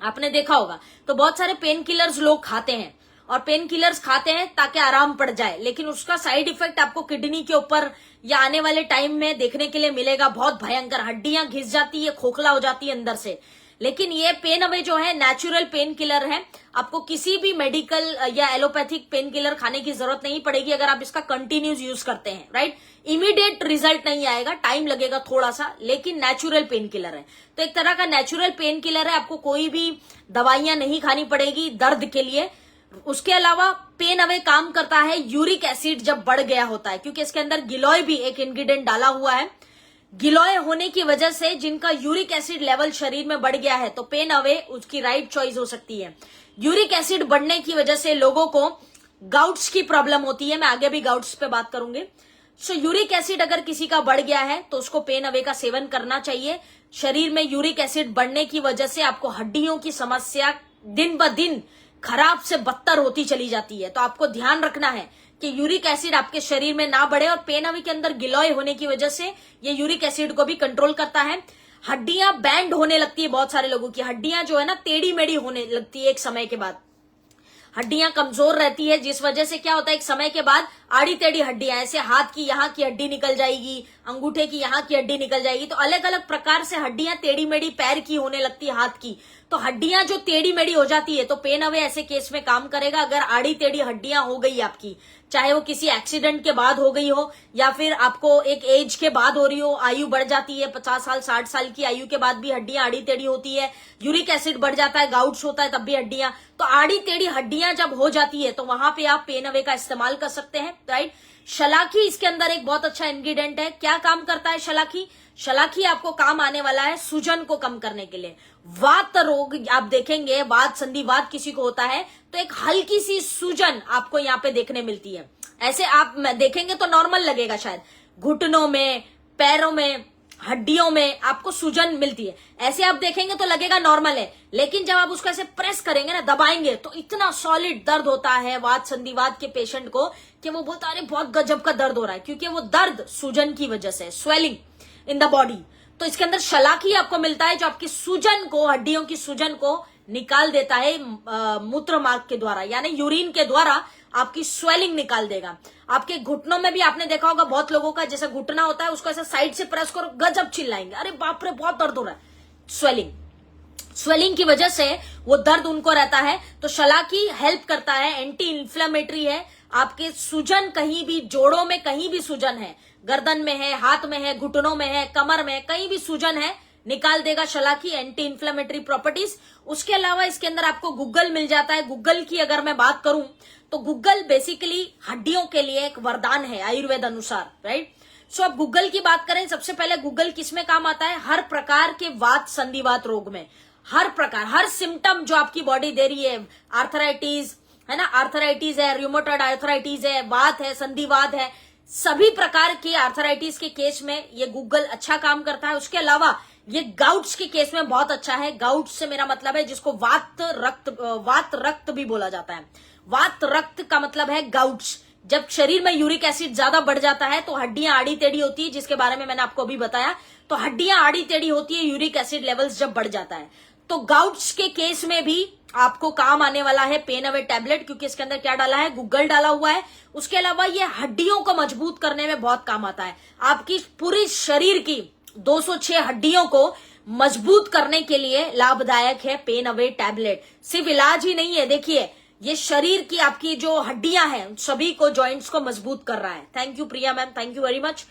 आपने देखा होगा। तो बहुत सारे पेन किलर्स लोग खाते हैं, और पेन किलर्स खाते हैं ताकि आराम पड़ जाए, लेकिन उसका साइड इफेक्ट आपको किडनी के ऊपर या आने वाले टाइम में देखने के लिए मिलेगा, बहुत भयंकर। हड्डियां घिस जाती है, खोखला हो जाती है अंदर से। लेकिन ये पेन अवे जो है नेचुरल पेन किलर है, आपको किसी भी मेडिकल या एलोपैथिक पेन किलर खाने की जरूरत नहीं पड़ेगी अगर आप इसका कंटिन्यूस यूज करते हैं, राइट। इमीडिएट रिजल्ट नहीं आएगा, टाइम लगेगा थोड़ा सा, लेकिन नेचुरल पेन किलर है। तो एक तरह का नेचुरल पेन किलर है, आपको कोई भी दवाइयां नहीं खानी पड़ेगी दर्द के लिए। उसके अलावा पेन अवे काम करता है यूरिक एसिड जब बढ़ गया होता है, क्योंकि इसके अंदर गिलोय भी एक इंग्रेडिएंट डाला हुआ है। गिलोय होने की वजह से जिनका यूरिक एसिड लेवल शरीर में बढ़ गया है तो पेन अवे उसकी राइट चॉइस हो सकती है। यूरिक एसिड बढ़ने की वजह से लोगों को गाउट्स की प्रॉब्लम होती है, मैं आगे भी गाउट्स पे बात करूंगी। सो यूरिक एसिड अगर किसी का बढ़ गया है तो उसको पेन अवे का सेवन करना चाहिए। शरीर में यूरिक एसिड बढ़ने की वजह से आपको हड्डियों की समस्या दिन ब दिन खराब से बदतर होती चली जाती है। तो आपको ध्यान रखना है कि यूरिक एसिड आपके शरीर में ना बढ़े, और पेन अवे के अंदर गिलोय होने की वजह से ये यूरिक एसिड को भी कंट्रोल करता है। हड्डियां बैंड होने लगती है, बहुत सारे लोगों की हड्डियां जो है ना टेढ़ी मेढ़ी होने लगती है। एक समय के बाद हड्डियां कमजोर रहती है, जिस वजह से क्या होता है एक समय के बाद आड़ी टेढ़ी हड्डियां, ऐसे हाथ की यहाँ की हड्डी निकल जाएगी, अंगूठे की यहाँ की हड्डी निकल जाएगी, तो अलग अलग प्रकार से हड्डियां टेढ़ी मेढ़ी पैर की होने लगती है, हाथ की। तो हड्डियां जो टेढ़ी मेढ़ी हो जाती है तो पेन अवे ऐसे केस में काम करेगा। अगर आड़ी टेढ़ी हड्डियां हो गई आपकी, चाहे वो किसी एक्सीडेंट के बाद हो गई हो या फिर आपको एक एज के बाद हो रही हो, आयु बढ़ जाती है 50 साल 60 साल की आयु के बाद भी हड्डियां आड़ी टेढ़ी होती है, यूरिक एसिड बढ़ जाता है, गाउट्स होता है तब भी हड्डियां, तो आड़ी टेढ़ी हड्डियां जब हो जाती है तो वहां पे आप पेन अवे का इस्तेमाल कर सकते हैं, राइट। शलाकी इसके अंदर एक बहुत अच्छा इंग्रेडिएंट है। क्या काम करता है शलाकी? शलाकी आपको काम आने वाला है सूजन को कम करने के लिए। वात रोग आप देखेंगे, वात संधिवात किसी को होता है तो एक हल्की सी सूजन आपको यहाँ पे देखने मिलती है, ऐसे आप देखेंगे तो नॉर्मल लगेगा शायद, घुटनों में, पैरों में, हड्डियों में आपको सूजन मिलती है, ऐसे आप देखेंगे तो लगेगा नॉर्मल है, लेकिन जब आप उसको ऐसे प्रेस करेंगे ना, दबाएंगे, तो इतना सॉलिड दर्द होता है वात संधिवात के पेशेंट को कि वो बोलता है अरे बहुत गजब का दर्द हो रहा है, क्योंकि वो दर्द सूजन की वजह से, स्वेलिंग इन द बॉडी। तो इसके अंदर शलाकी आपको मिलता है जो आपकी सूजन को, हड्डियों की सूजन को निकाल देता है मूत्र मार्ग के द्वारा, यानी यूरिन के द्वारा आपकी स्वेलिंग निकाल देगा। आपके घुटनों में भी आपने देखा होगा बहुत लोगों का, जैसे घुटना होता है उसको ऐसे साइड से प्रेस करो, गजब चिल्लाएंगे, अरे बाप रे बहुत दर्द हो रहा है, स्वेलिंग की वजह से वो दर्द उनको रहता है। तो शलाकी हेल्प करता है, एंटी इंफ्लेमेटरी है। आपके सूजन कहीं भी, जोड़ों में कहीं भी सूजन है, गर्दन में है, हाथ में है, घुटनों में है, कमर में, कहीं भी सूजन है, निकाल देगा शलाकी, एंटी इंफ्लेमेटरी प्रॉपर्टीज। उसके अलावा इसके अंदर आपको गुग्गल मिल जाता है। गुग्गल की अगर मैं बात करूं तो गुग्गल बेसिकली हड्डियों के लिए एक वरदान है आयुर्वेद अनुसार, राइट। सो अब गुग्गल की बात करें, सबसे पहले गुग्गल किसमें काम आता है? हर प्रकार के वात संधिवात रोग में, हर प्रकार, हर सिम्टम जो आपकी बॉडी दे रही है, आर्थराइटिस है ना, आर्थराइटिस है, रूमेटॉइड आर्थराइटिस है, वात है, संधिवात है, सभी प्रकार की आर्थराइटिस के केस में ये गुग्गल अच्छा काम करता है। उसके अलावा ये गाउट्स के केस में बहुत अच्छा है। गाउट्स से मेरा मतलब है जिसको वात रक्त भी बोला जाता है। वात रक्त का मतलब है गाउट्स। जब शरीर में यूरिक एसिड ज्यादा बढ़ जाता है तो हड्डियां आड़ी टेढ़ी होती है, जिसके बारे में मैंने आपको अभी बताया। तो हड्डियां आड़ी टेढ़ी होती है यूरिक एसिड लेवल्स जब बढ़ जाता है। तो गाउट्स के केस में भी आपको काम आने वाला है पेन अवे टैबलेट, क्योंकि इसके अंदर क्या डाला है? गुग्गल डाला हुआ है। उसके अलावा ये हड्डियों को मजबूत करने में बहुत काम आता है। आपकी पूरी शरीर की 206 हड्डियों को मजबूत करने के लिए लाभदायक है पेन अवे टैबलेट। सिर्फ इलाज ही नहीं है, देखिए ये शरीर की आपकी जो हड्डियां हैं सभी को, जॉइंट्स को मजबूत कर रहा है। Thank you Priya ma'am, thank you very much.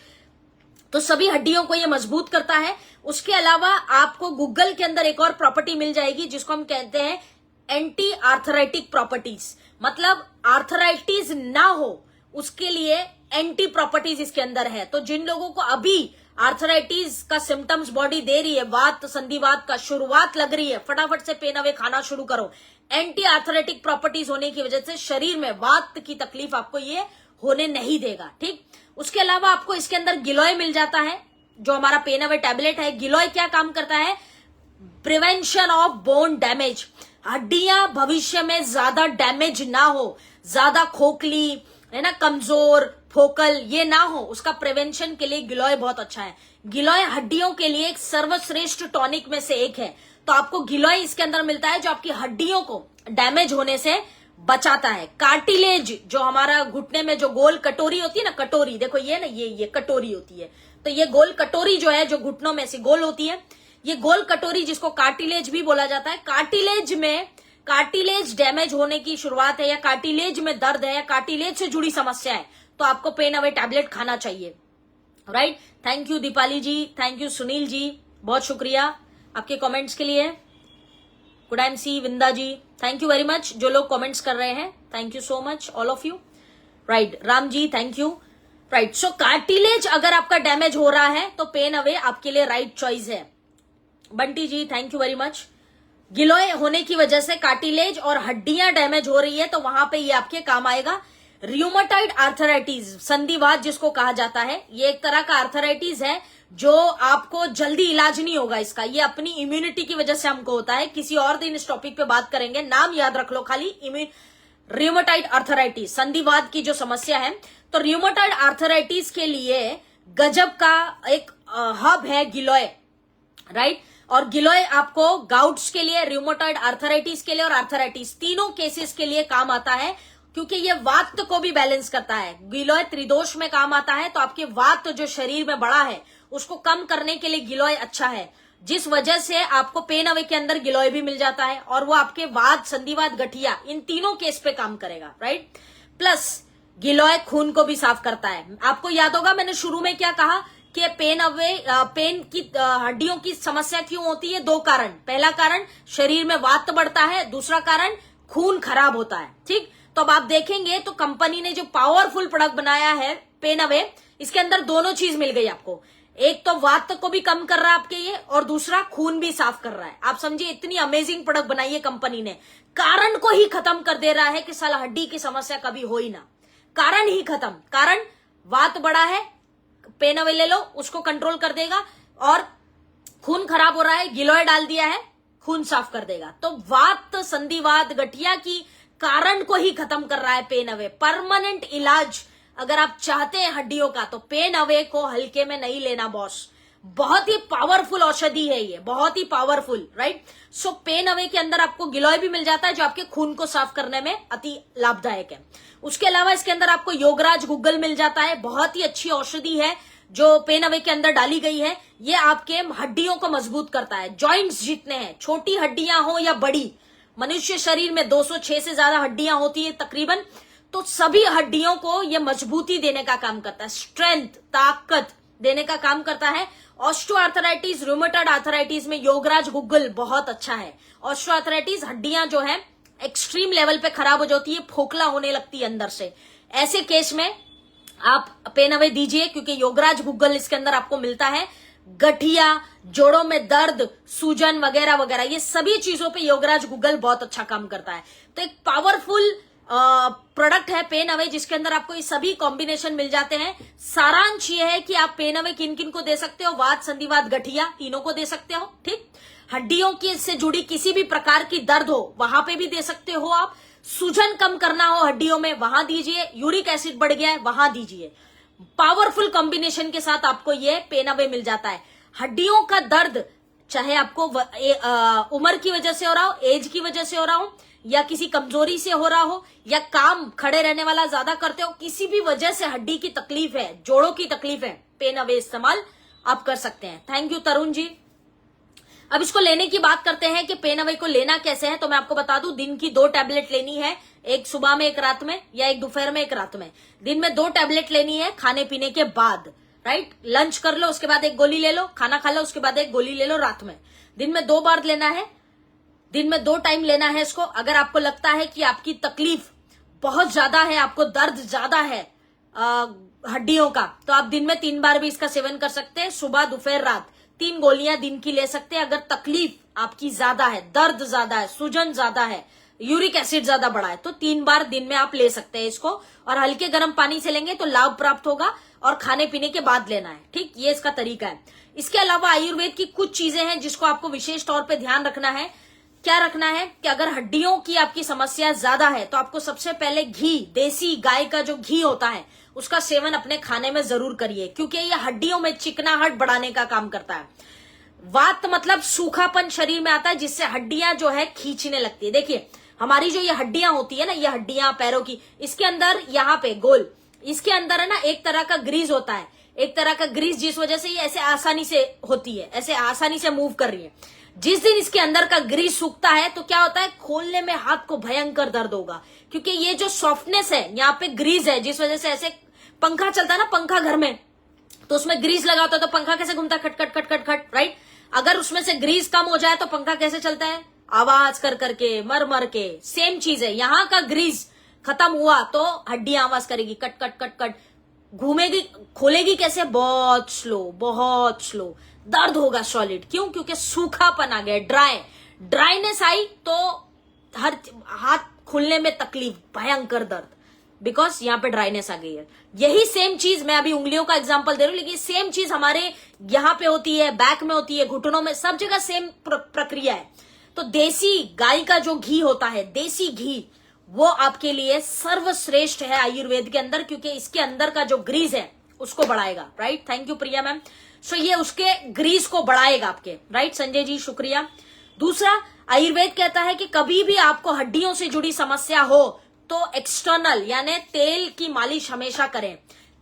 तो सभी हड्डियों को ये मजबूत करता है। उसके अलावा आपको गुग्गल के अंदर एक और प्रॉपर्टी मिल जाएगी जिसको हम कहते हैं एंटी आर्थराइटिक प्रॉपर्टीज। मतलब आर्थराइटिस ना हो उसके लिए एंटी प्रॉपर्टीज इसके अंदर है। तो जिन लोगों को अभी आर्थराइटिस का सिम्टम्स बॉडी दे रही है, वात संधिवात का शुरुआत लग रही है, फटाफट से पेन अवे खाना शुरू करो। एंटी आर्थराइटिक प्रॉपर्टीज होने की वजह से शरीर में वात की तकलीफ आपको ये होने नहीं देगा, ठीक। उसके अलावा आपको इसके अंदर गिलोय मिल जाता है, जो हमारा पेन अवे टैबलेट है। गिलोय क्या काम करता है? Prevention of bone damage. हड्डियां भविष्य में ज्यादा डैमेज ना हो, ज्यादा खोखली है ना, कमजोर, फोकल ये ना हो, उसका प्रिवेंशन के लिए गिलोय बहुत अच्छा है। गिलोय हड्डियों के लिए एक सर्वश्रेष्ठ टॉनिक में से एक है। तो आपको गिलोय इसके अंदर मिलता है जो आपकी हड्डियों को डैमेज होने से बचाता है। कार्टिलेज, जो हमारा घुटने में जो गोल कटोरी होती है ना, कटोरी देखो ये ना, ये कटोरी होती है। तो ये गोल कटोरी जो है, जो घुटनों में से गोल होती है, ये गोल कटोरी जिसको कार्टिलेज भी बोला जाता है। कार्टिलेज डैमेज होने की शुरुआत है, या कार्टिलेज में दर्द है, या कार्टिलेज से जुड़ी समस्या है, तो आपको पेन अवे टैबलेट खाना चाहिए, right. Thank you Deepali ji, thank you Sunil ji, बहुत शुक्रिया आपके कमेंट्स के लिए। Good M C Vinda ji, thank you very much. जो लोग कमेंट्स कर रहे हैं, thank you so much all of you, right. Ram ji thank you, right. So cartilage अगर आपका डैमेज हो रहा है तो पेन अवे आपके लिए राइट चॉइस है। बंटी जी थैंक यू वेरी मच। गिलोय होने की वजह से कार्टिलेज और हड्डियां डैमेज हो रही है, तो वहां पे ये आपके काम आएगा। रूमेटॉइड आर्थराइटिस, संधिवात जिसको कहा जाता है, ये एक तरह का आर्थराइटिस है जो आपको जल्दी इलाज नहीं होगा इसका, ये अपनी इम्यूनिटी की वजह से हमको होता है। किसी और दिन इस टॉपिक पे बात करेंगे, नाम याद रख लो खाली, रूमेटॉइड आर्थराइटिस, संधिवात की जो समस्या है। तो रूमेटॉइड आर्थराइटिस के लिए गजब का एक हब है गिलोय, राइट। और गिलोय आपको गाउट्स के लिए, रूमेटॉइड आर्थराइटिस के लिए और आर्थराइटिस तीनों केसेस के लिए काम आता है, क्योंकि ये वात को भी बैलेंस करता है। गिलोय त्रिदोष में काम आता है, तो आपके वात जो शरीर में बड़ा है उसको कम करने के लिए गिलोय अच्छा है, जिस वजह से आपको पेन अवे के अंदर गिलोय भी मिल जाता है, और वो आपके वात, संधिवात, गठिया इन तीनों केस पे काम करेगा, राइट। प्लस गिलोय खून को भी साफ करता है। आपको याद होगा मैंने शुरू में क्या कहा कि पेन की हड्डियों की समस्या क्यों होती है? दो कारण। पहला कारण शरीर में वात बढ़ता है, दूसरा कारण खून खराब होता है, ठीक। तो अब आप देखेंगे तो कंपनी ने जो पावरफुल प्रोडक्ट बनाया है पेन अवे, इसके अंदर दोनों चीज मिल गई आपको। एक तो वात को भी कम कर रहा है आपके ये, और दूसरा खून भी साफ कर रहा है। आप समझिए इतनी अमेजिंग प्रोडक्ट बनाई है कंपनी ने, कारण को ही खत्म कर दे रहा है कि साला हड्डी की समस्या कभी हो ही ना। कारण ही खत्म। कारण वात बड़ा है, पेन अवे ले लो, उसको कंट्रोल कर देगा। और खून खराब हो रहा है, गिलोय डाल दिया है, खून साफ कर देगा। तो वात, संधिवात, गठिया की कारण को ही खत्म कर रहा है पेन अवे। परमानेंट इलाज अगर आप चाहते हैं हड्डियों का, तो पेन अवे को हल्के में नहीं लेना बॉस। बहुत ही पावरफुल औषधि है ये, बहुत ही पावरफुल, राइट। सो पेन अवे के अंदर आपको गिलोय भी मिल जाता है जो आपके खून को साफ करने में अति लाभदायक है। उसके अलावा इसके अंदर आपको योगराज गुग्गल मिल जाता है, बहुत ही अच्छी औषधि है जो पेन अवे के अंदर डाली गई है। ये आपके हड्डियों को मजबूत करता है। जॉइंट्स जितने हैं, छोटी हड्डियां हो या बड़ी, मनुष्य शरीर में 206 से ज्यादा हड्डियां होती है तकरीबन, तो सभी हड्डियों को ये मजबूती देने का काम करता है, स्ट्रेंथ, ताकत देने का काम करता है। ऑस्टियोआर्थराइटिस, रूमेटॉइड आर्थराइटिस में योगराज गुग्गल बहुत अच्छा है। ऑस्टियोआर्थराइटिस हड्डियां जो है एक्सट्रीम लेवल पे खराब हो जाती है, खोखला होने लगती है अंदर से, ऐसे केस में आप पेन अवे दीजिए, क्योंकि योगराज गुग्गल इसके अंदर आपको मिलता है। गठिया, जोड़ों में दर्द, सूजन वगैरह वगैरह, ये सभी चीजों पे योगराज गुग्गल बहुत अच्छा काम करता है। तो एक पावरफुल प्रोडक्ट है पेन अवे, जिसके अंदर आपको ये सभी कॉम्बिनेशन मिल जाते हैं। सारांश ये है कि आप पेन अवे किन किन को दे सकते हो, वात, संधिवात, गठिया, तीनों को दे सकते हो, ठीक। हड्डियों की से जुड़ी किसी भी प्रकार की दर्द हो वहां पे भी दे सकते हो आप। सूजन कम करना हो हड्डियों में, वहां दीजिए। यूरिक एसिड बढ़ गया है, वहां दीजिए। पावरफुल कॉम्बिनेशन के साथ आपको ये पेन अवे मिल जाता है। हड्डियों का दर्द चाहे आपको उम्र की वजह से हो रहा हो, एज की वजह से हो रहा हो, या किसी कमजोरी से हो रहा हो, या काम खड़े रहने वाला ज्यादा करते हो, किसी भी वजह से हड्डी की तकलीफ है, जोड़ों की तकलीफ है, पेन अवे इस्तेमाल आप कर सकते हैं। Thank you Tarun ji. अब इसको लेने की बात करते हैं कि पेन अवे को लेना कैसे है। तो मैं आपको बता दूं, दिन की 2 टैबलेट लेनी है, एक सुबह में, एक रात में, या एक दोपहर में, एक रात में। दिन में 2 टैबलेट लेनी है खाने पीने के बाद, राइट। लंच कर लो, उसके बाद एक गोली ले लो, खाना खा लो, उसके बाद एक गोली ले लो रात में। दिन में 2 बार लेना है, दिन में 2 टाइम लेना है इसको। अगर आपको लगता है कि आपकी तकलीफ बहुत ज्यादा है, आपको दर्द ज्यादा है हड्डियों का, तो आप दिन में 3 बार भी इसका सेवन कर सकते हैं, सुबह, दोपहर, रात। 3 गोलियां दिन की ले सकते हैं। अगर तकलीफ आपकी ज्यादा है, दर्द ज्यादा है, सूजन ज्यादा है, यूरिक एसिड ज्यादा बढ़ा है, तो 3 बार दिन में आप ले सकते हैं इसको। और हल्के गर्म पानी से लेंगे तो लाभ प्राप्त होगा, और खाने पीने के बाद लेना है, ठीक। ये इसका तरीका है। इसके अलावा आयुर्वेद की कुछ चीजें हैं जिसको आपको विशेष तौर पर ध्यान रखना है। क्या रखना है कि अगर हड्डियों की आपकी समस्या ज्यादा है, तो आपको सबसे पहले घी, देसी गाय का जो घी होता है, उसका सेवन अपने खाने में जरूर करिए, क्योंकि ये हड्डियों में चिकनाहट बढ़ाने का काम करता है। वात मतलब सूखापन शरीर में आता है, जिससे हड्डियां जो है खींचने लगती है। देखिए, हमारी जो ये हड्डियां होती है ना, ये हड्डियां पैरों की, इसके अंदर यहाँ पे गोल, इसके अंदर है ना एक तरह का ग्रीस होता है, एक तरह का ग्रीस, जिस वजह से ये ऐसे आसानी से होती है, ऐसे आसानी से मूव कर रही है। जिस दिन इसके अंदर का ग्रीस सूखता है, तो क्या होता है, खोलने में हाथ को भयंकर दर्द होगा, क्योंकि ये जो सॉफ्टनेस है, यहाँ पे ग्रीस है, जिस वजह से ऐसे पंखा चलता है ना, पंखा घर में, तो उसमें ग्रीस लगा होता है, तो पंखा कैसे घूमता है, खट खट खट खट खट, राइट। अगर उसमें से ग्रीस कम हो जाए तो पंखा कैसे चलता है, आवाज कर करके, मर मर के। सेम चीज है, यहाँ का ग्रीस खत्म हुआ तो हड्डियां आवाज करेगी, कट कट कट कट, घूमेगी, खोलेगी कैसे, बहुत स्लो, बहुत स्लो, दर्द होगा सॉलिड। क्यों? क्योंकि सूखापन आ गया, ड्राइनेस आई तो हर हाथ खुलने में तकलीफ, भयंकर दर्द, बिकॉज यहाँ पे ड्राइनेस आ गई है। यही सेम चीज, मैं अभी उंगलियों का एग्जांपल दे रही हूँ, लेकिन सेम चीज हमारे यहाँ पे होती है, बैक में होती है, घुटनों में, सब जगह सेम प्रक्रिया है। तो देसी गाय का जो घी होता है, देसी घी, वो आपके लिए सर्वश्रेष्ठ है आयुर्वेद के अंदर, क्योंकि इसके अंदर का जो ग्रीस है उसको बढ़ाएगा, right. Thank you Priya ma'am. So ये उसके ग्रीस को बढ़ाएगा आपके, राइट। संजय जी शुक्रिया। दूसरा, आयुर्वेद कहता है कि कभी भी आपको हड्डियों से जुड़ी समस्या हो तो एक्सटर्नल यानी तेल की मालिश हमेशा करें।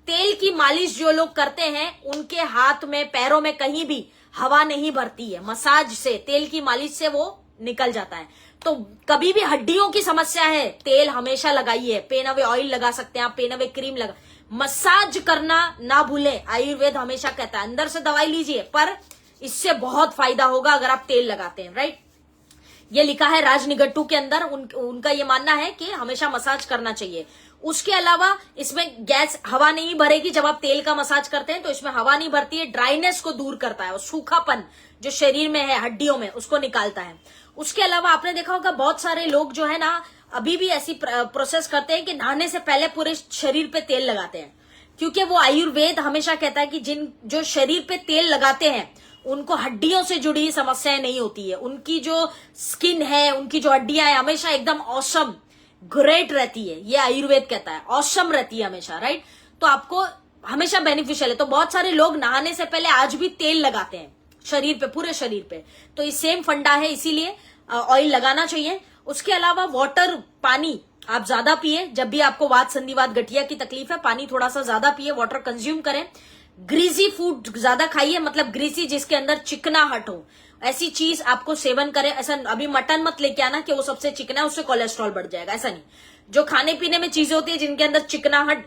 तेल की मालिश जो लोग करते हैं, उनके हाथ में, पैरों में कहीं भी हवा नहीं भरती है। मसाज से, तेल की मालिश से वो निकल जाता है। तो कभी भी हड्डियों की समस्या है, तेल हमेशा लगाइए। पेन अवे ऑयल लगा सकते हैं आप, पेन अवे क्रीम लगा, मसाज करना ना भूलें। आयुर्वेद हमेशा कहता है अंदर से दवाई लीजिए, पर इससे बहुत फायदा होगा अगर आप तेल लगाते हैं, राइट। ये लिखा है राजनिगट्टू के अंदर, उनका ये मानना है कि हमेशा मसाज करना चाहिए। उसके अलावा इसमें गैस हवा नहीं भरेगी। जब आप तेल का मसाज करते हैं तो इसमें हवा नहीं भरती है, ड्राइनेस को दूर करता है और सूखापन जो शरीर में है हड्डियों में उसको निकालता है। उसके अलावा आपने देखा होगा बहुत सारे लोग जो है ना अभी भी ऐसी प्रोसेस करते हैं कि नहाने से पहले पूरे शरीर पे तेल लगाते हैं, क्योंकि वो आयुर्वेद हमेशा कहता है कि जो शरीर पे तेल लगाते हैं उनको हड्डियों से जुड़ी समस्याएं नहीं होती है, उनकी जो स्किन है, उनकी जो हड्डियां है हमेशा एकदम ऑसम ग्रेट रहती है। ये आयुर्वेद कहता है ऑसम रहती है हमेशा, राइट। तो आपको हमेशा बेनिफिशियल है। तो बहुत सारे लोग नहाने से पहले आज भी तेल लगाते हैं शरीर पे, पूरे शरीर पे। तो ये सेम फंडा है, इसीलिए ऑयल लगाना चाहिए। उसके अलावा वाटर, पानी आप ज्यादा पिए। जब भी आपको वात संधिवात गठिया की तकलीफ है, पानी थोड़ा सा ज्यादा पिए, वाटर कंज्यूम करें। ग्रीसी फूड ज्यादा खाइए, मतलब ग्रीसी जिसके अंदर चिकनाहट हो, ऐसी चीज आपको सेवन करें। ऐसा अभी मटन मत लेके आना कि वो सबसे चिकना है उससे कोलेस्ट्रॉल बढ़ जाएगा, ऐसा नहीं। जो खाने पीने में चीजें होती है जिनके अंदर चिकनाहट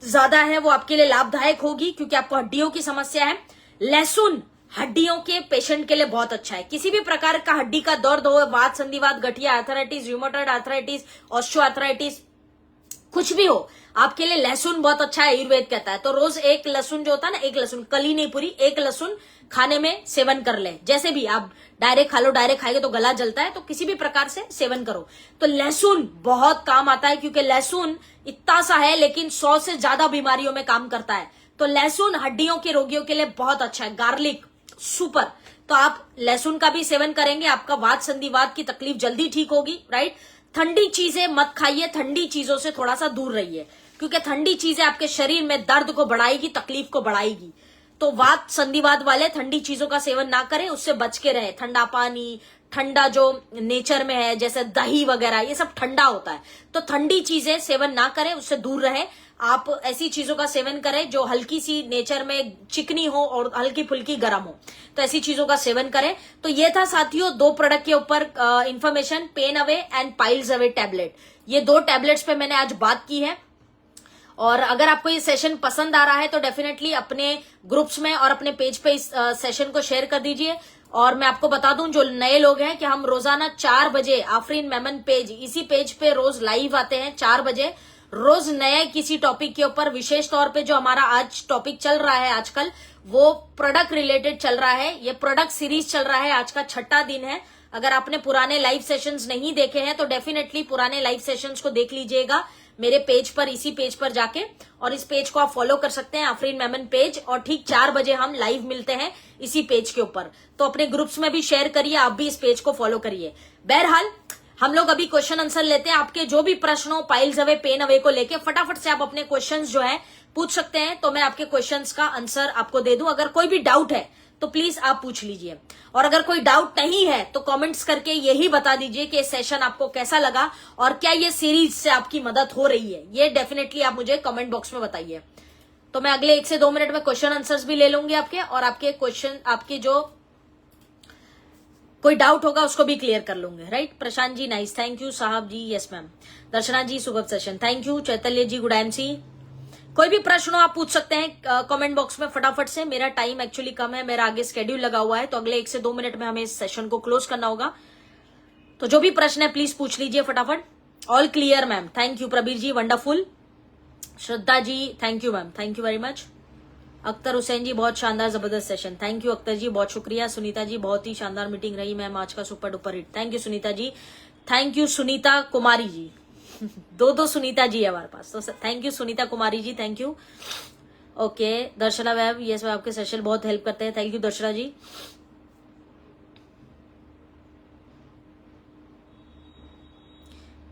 ज्यादा है वो आपके लिए लाभदायक होगी, क्योंकि आपको हड्डियों की समस्या है। लहसुन हड्डियों के पेशेंट के लिए बहुत अच्छा है। किसी भी प्रकार का हड्डी का दर्द हो, वात संधिवात गठिया, आर्थराइटिस, र्यूमेटॉइड आर्थराइटिस, ऑस्टियोआर्थराइटिस, कुछ भी हो, आपके लिए लहसुन बहुत अच्छा है, आयुर्वेद कहता है। तो रोज एक लहसुन जो होता है ना, एक लहसुन, कली नहीं पूरी, एक लहसुन खाने में सेवन कर ले। जैसे भी आप डायरेक्ट खा लो, डायरेक्ट खाएंगे तो गला जलता है, तो किसी भी प्रकार से सेवन करो। तो लहसुन बहुत काम आता है, क्योंकि लहसुन इतना सा है लेकिन 100 से ज्यादा बीमारियों में काम करता है। तो लहसुन हड्डियों के रोगियों के लिए बहुत अच्छा है। Garlic super. तो आप लहसुन का भी सेवन करेंगे, आपका वात संधिवात की तकलीफ जल्दी ठीक होगी, राइट। ठंडी चीजें मत खाइए, ठंडी चीजों से थोड़ा सा दूर रहिए, क्योंकि ठंडी चीजें आपके शरीर में दर्द को बढ़ाएगी, तकलीफ को बढ़ाएगी। तो वात संधिवात वाले ठंडी चीजों का सेवन ना करें, उससे बच के रहे। ठंडा पानी, ठंडा जो नेचर में है जैसे दही वगैरह, ये सब ठंडा होता है। तो ठंडी चीजें सेवन ना करें, उससे दूर रहे। आप ऐसी चीजों का सेवन करें जो हल्की सी नेचर में चिकनी हो और हल्की फुल्की गर्म हो, तो ऐसी चीजों का सेवन करें। तो ये था साथियों 2 प्रोडक्ट के ऊपर information, pain away and piles away tablet. ये 2 टैबलेट्स पे मैंने आज बात की है। और अगर आपको ये सेशन पसंद आ रहा है तो डेफिनेटली अपने ग्रुप्स में और अपने पेज पे इस सेशन को शेयर कर दीजिए। और मैं आपको बता दूं जो नए लोग हैं कि हम रोजाना 4 बजे आफरीन मेमन पेज, इसी पेज पे रोज लाइव आते हैं 4 बजे, रोज नए किसी टॉपिक के ऊपर। विशेष तौर पे जो हमारा आज टॉपिक चल रहा है आजकल वो प्रोडक्ट रिलेटेड चल रहा है। ये प्रोडक्ट सीरीज चल रहा है, आज का 6ठा दिन है। अगर आपने पुराने लाइव सेशंस नहीं देखे हैं तो डेफिनेटली पुराने लाइव सेशंस को देख लीजिएगा मेरे पेज पर, इसी पेज पर जाके। और इस पेज को आप फॉलो कर सकते हैं, आफरीन मेमन पेज। और ठीक 4 बजे हम लाइव मिलते हैं इसी पेज के ऊपर। तो अपने ग्रुप्स में भी शेयर करिए, आप भी इस पेज को फॉलो करिए। बहरहाल हम लोग अभी क्वेश्चन आंसर लेते हैं। आपके जो भी प्रश्न हो पाइल्स अवे, पेन अवे को लेके फटाफट से आप अपने क्वेश्चंस जो है पूछ सकते हैं, तो मैं आपके क्वेश्चंस का आंसर आपको दे दूं। अगर कोई भी डाउट है तो प्लीज आप पूछ लीजिए। और अगर कोई डाउट नहीं है तो कमेंट्स करके यही बता दीजिए कि सेशन आपको कैसा लगा और क्या ये सीरीज से आपकी मदद हो रही है। ये डेफिनेटली आप मुझे कमेंट बॉक्स में बताइए। तो मैं अगले 1 से 2 मिनट में क्वेश्चन आंसर्स भी ले लूंगी आपके, और आपके क्वेश्चन, आपकी जो कोई डाउट होगा उसको भी क्लियर कर लूंगे, right. Prashant ji nice, thank you साहब जी, यस मैम। दर्शना जी सुबह session, thank you. Chaitalya ji good MC. कोई भी प्रश्न हो आप पूछ सकते हैं कमेंट बॉक्स में फटाफट से। मेरा टाइम एक्चुअली कम है, मेरा आगे शेड्यूल लगा हुआ है, तो अगले 1 से 2 मिनट में हमें इस सेशन को क्लोज करना होगा। तो जो भी प्रश्न है प्लीज पूछ लीजिए फटाफट। All clear ma'am, thank you. Prabir ji wonderful. Shraddha ji thank you ma'am, thank you very much. Akhtar Hussain ji बहुत शानदार जबरदस्त session, thank you Akhtar ji, बहुत शुक्रिया। सुनीता जी बहुत ही शानदार मीटिंग रही मैम, आज का super duper hit, thank you Sunita ji. Thank you Sunita Kumari ji 2 Sunita ji है हमारे पास, तो thank you Sunita Kumari ji, thank you. Okay Darshana ma'am, yes ma'am, आपके सेशन बहुत हेल्प करते हैं, thank you Darshana ji.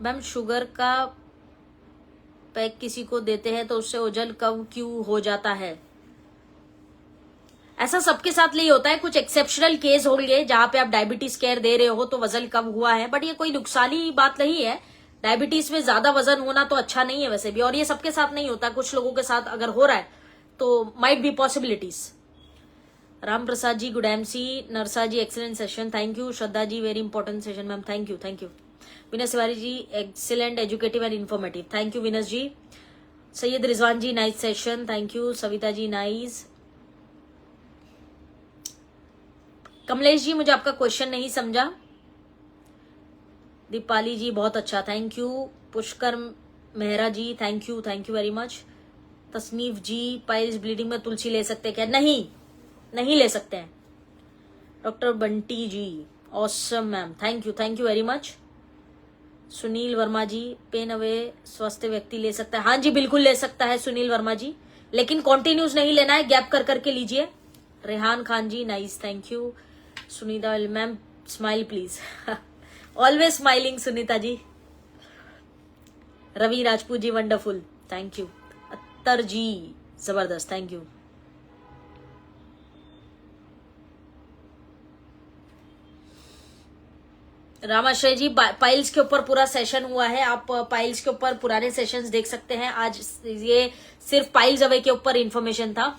Ma'am sugar का पैक किसी को देते हैं तो उससे वजन कम क्यों हो जाता है? ऐसा सबके साथ नहीं होता है, कुछ एक्सेप्शनल केस होंगे जहां पे आप डायबिटीज केयर दे रहे हो तो वजन कम हुआ है, बट ये कोई नुकसानी बात नहीं है। डायबिटीज में ज्यादा वजन होना तो अच्छा नहीं है वैसे भी, और ये सबके साथ नहीं होता, कुछ लोगों के साथ अगर हो रहा है तो might be possibilities. Ram Prasad ji good MC. Narsa ji excellent session, thank you. Shraddha ji very important session ma'am, thank you thank you. Vinas Tiwari ji excellent, educative and informative, thank you Vinas ji. Syed Rizwan ji nice session, thank you. Savita ji nice. Kamlesh ji मुझे आपका क्वेश्चन नहीं समझा। दीपाली जी बहुत अच्छा, thank you. Pushkar Mehra ji thank you very much. तसनीफ ji piles bleeding में तुलसी ले सकते हैं क्या? नहीं, नहीं ले सकते हैं। Doctor Bunty ji awesome ma'am, thank you very much. Sunil Verma ji pain away स्वस्थ व्यक्ति ले सकता है? हाँ जी बिल्कुल ले सकता है सुनील वर्मा जी, लेकिन कॉन्टिन्यूस नहीं लेना है, गैप कर करके लीजिए। Rehan Khan ji nice, thank you. Sunita ma'am smile please always smiling Sunita ji. Ravi Rajput ji wonderful, thank you. Attar ji जबरदस्त, thank you. Ramashray ji piles के ऊपर पूरा सेशन हुआ है, आप पाइल्स के ऊपर पुराने सेशंस देख सकते हैं। आज ये सिर्फ पाइल्स अवे के ऊपर इंफॉर्मेशन था।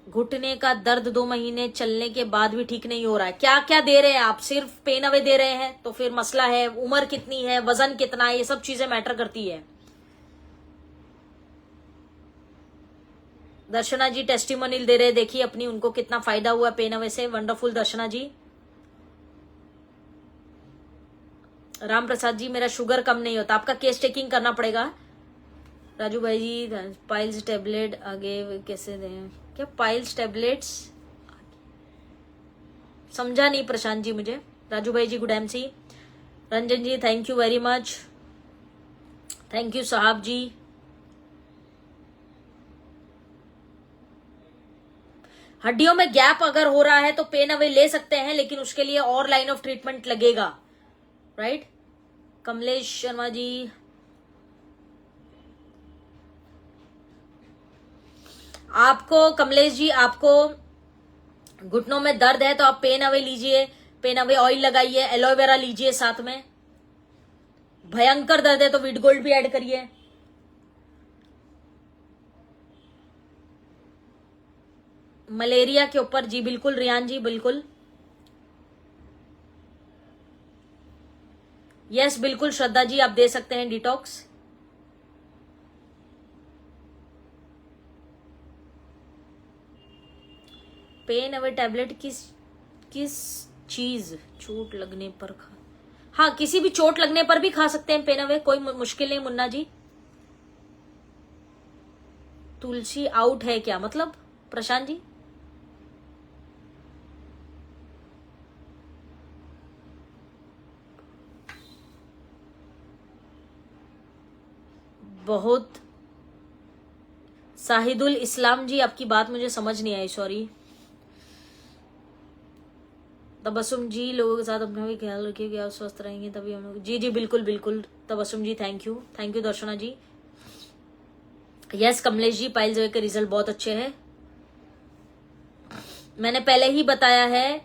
घुटने का दर्द 2 महीने चलने के बाद भी ठीक नहीं हो रहा है, क्या क्या दे रहे हैं आप? सिर्फ पेन अवे दे रहे हैं तो फिर मसला है। उम्र कितनी है, वजन कितना है, ये सब चीजें मैटर करती है। दर्शना जी टेस्टिमोनियल दे रहे, देखिए अपनी उनको कितना फायदा हुआ पेन अवे से। वंडरफुल दर्शना जी। राम प्रसाद जी मेरा शुगर कम नहीं होता, आपका केस टेकिंग करना पड़ेगा। राजू भाई जी पाइल्स टेबलेट आगे कैसे दें? क्या पाइल्स टेबलेट्स? समझा नहीं प्रशांत जी मुझे। राजू भाई ji good MC. Ranjan ji thank you very much, thank you साहब जी। हड्डियों में गैप अगर हो रहा है तो पेन अवे ले सकते हैं, लेकिन उसके लिए और लाइन ऑफ ट्रीटमेंट लगेगा, राइट? कमलेश शर्मा जी आपको, कमलेश जी आपको घुटनों में दर्द है तो आप पेन अवे लीजिए, पेन अवे ऑयल लगाइए, एलोवेरा लीजिए साथ में। भयंकर दर्द है तो वीट गोल्ड भी ऐड करिए। मलेरिया के ऊपर जी बिल्कुल रियान जी बिल्कुल, यस बिल्कुल श्रद्धा जी आप दे सकते हैं डिटॉक्स। पेन अवे टैबलेट किस चीज चोट लगने पर खा? हाँ किसी भी चोट लगने पर भी खा सकते हैं पेन अवे, कोई मुश्किल नहीं मुन्ना जी। तुलसी आउट है क्या मतलब प्रशांत जी? बहुत साहिदुल इस्लाम जी आपकी बात मुझे समझ नहीं आई, सॉरी। तबस्सुम जी लोगों के साथ अपना भी ख्याल रखिए कि आप स्वस्थ रहेंगे तभी हम लोग। जी जी बिल्कुल बिल्कुल Tabassum ji thank you Darshana ji. Yes Kamlesh ji piles away के रिजल्ट बहुत अच्छे हैं, मैंने पहले ही बताया है।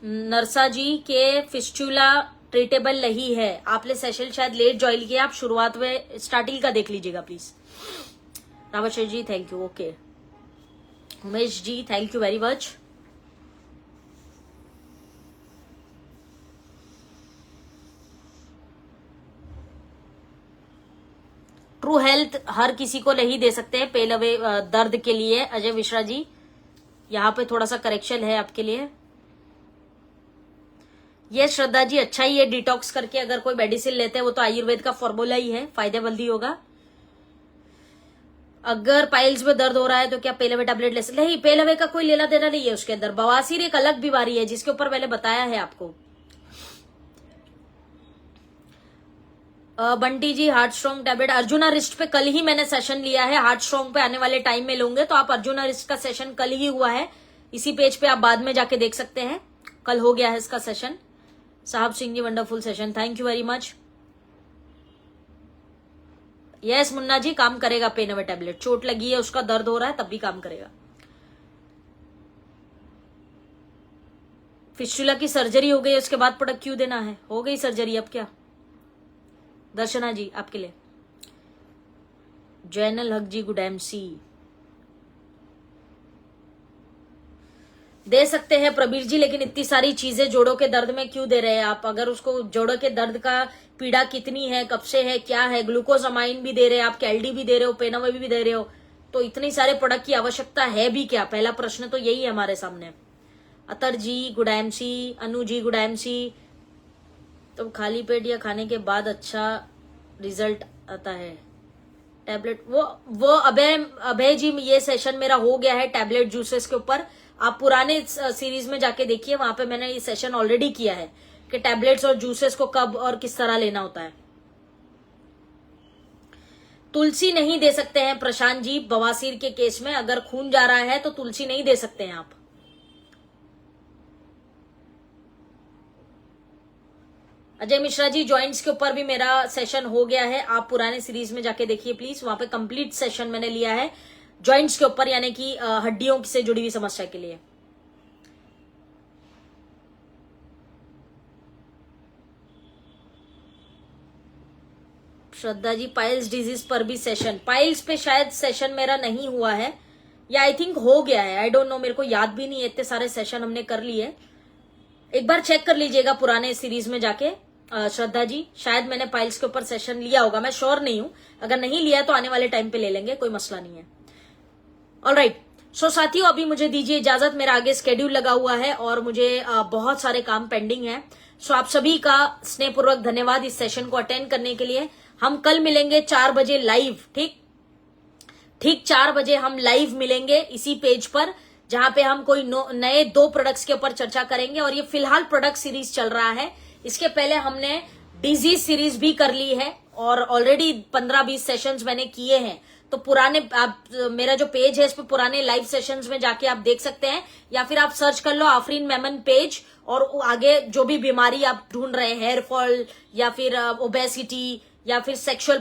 नरसा जी के फिस्टुला ट्रीटेबल नहीं है, आपने सेशन शायद लेट ज्वाइन किया, आप शुरुआत में स्टार्टिंग का देख लीजिएगा please. Rawat ji thank you, okay. Umesh ji thank you very much. True health हर किसी को नहीं दे सकते हैं पेन अवे दर्द के लिए। अजय मिश्रा जी यहाँ पे थोड़ा सा करेक्शन है आपके लिए। ये श्रद्धा जी अच्छा ही है, डिटॉक्स करके अगर कोई मेडिसिन लेते हैं वो तो आयुर्वेद का फॉर्मूला ही है, फायदेमंद ही होगा। अगर पाइल्स में दर्द हो रहा है तो क्या पेन अवे टैबलेट ले सकते? नहीं, पेन अवे का कोई लेना देना नहीं है उसके अंदर। बवासीर एक अलग बीमारी है जिसके ऊपर मैंने बताया है आपको। Bunty ji heart strong tablet Arjuna रिस्ट पे कल ही मैंने सेशन लिया है, हार्ट स्ट्रॉन्ग पे आने वाले टाइम में लूंगे तो आप अर्जुना रिस्ट का सेशन कल ही हुआ है, इसी पेज पे आप बाद में जाके देख सकते हैं, कल हो गया है इसका session. Sahab Singh ji wonderful session, thank you very much. Yes Munna ji काम करेगा पेन अवे टैबलेट, चोट लगी है उसका दर्द हो रहा है तब भी काम करेगा। फिस्टुला की सर्जरी हो गई उसके बाद प्रोडक्ट क्यों देना है? हो गई सर्जरी अब क्या? दर्शना जी आपके लिए। जैनल हक जी गुड एमसी दे सकते हैं प्रबीर जी, लेकिन इतनी सारी चीजें जोड़ों के दर्द में क्यों दे रहे हैं आप? अगर उसको जोड़ों के दर्द का पीड़ा कितनी है, कब से है, क्या है, ग्लूकोजामाइन भी दे रहे हैं आप, कैल्डी भी दे रहे हो, पेन अवे भी दे रहे हो, तो इतनी सारे प्रोडक्ट की आवश्यकता है भी क्या? पहला प्रश्न तो यही है हमारे सामने। अतर जी गुड एमसी, अनु जी गुड एमसी। तो खाली पेट या खाने के बाद अच्छा रिजल्ट आता है टैबलेट। वो अभय जी, ये सेशन मेरा हो गया है टैबलेट जूसेस के ऊपर। आप पुराने सीरीज में जाके देखिए, वहां पे मैंने ये सेशन ऑलरेडी किया है कि टैबलेट्स और जूसेस को कब और किस तरह लेना होता है। तुलसी नहीं दे सकते हैं प्रशांत जी बवासीर के केस में, अगर खून जा रहा है तो तुलसी नहीं दे सकते हैं आप। अजय मिश्रा जी, जॉइंट्स के ऊपर भी मेरा सेशन हो गया है, आप पुराने सीरीज में जाके देखिए प्लीज, वहां पे कंप्लीट सेशन मैंने लिया है जॉइंट्स के ऊपर, यानी कि हड्डियों से जुड़ी हुई समस्या के लिए। श्रद्धा जी, पाइल्स डिजीज पर भी सेशन, पाइल्स पे शायद सेशन मेरा नहीं हुआ है, या आई थिंक हो गया है, आई डोंट नो, मेरे को याद भी नहीं है, इतने सारे सेशन हमने कर लिए। एक बार चेक कर लीजिएगा पुराने सीरीज में जाके श्रद्धा जी, शायद मैंने पाइल्स के ऊपर सेशन लिया होगा, मैं श्योर नहीं हूं, अगर नहीं लिया तो आने वाले टाइम पे ले लेंगे, कोई मसला नहीं है। ऑलराइट, सो साथियों, अभी मुझे दीजिए इजाजत, मेरा आगे स्केड्यूल लगा हुआ है और मुझे बहुत सारे काम पेंडिंग है। सो आप सभी का स्नेहपूर्वक धन्यवाद इस सेशन को अटेंड करने के लिए। हम कल मिलेंगे 4 बजे लाइव, ठीक 4 बजे हम लाइव मिलेंगे इसी पेज पर, जहां पे हम कोई नए 2 प्रोडक्ट्स के ऊपर चर्चा करेंगे। और ये फिलहाल प्रोडक्ट सीरीज चल रहा है, इसके पहले हमने डिजीज सीरीज भी कर ली है और ऑलरेडी 15-20 सेशंस मैंने किए हैं। तो पुराने मेरा जो पेज है इस पे पुराने लाइव सेशंस में जाके आप देख सकते हैं, या फिर आप सर्च कर लो आफरीन मेमन पेज, और आगे जो भी बीमारी आप ढूंढ रहे हैं, हेयर फॉल या फिर ओबेसिटी या फिर सेक्सुअल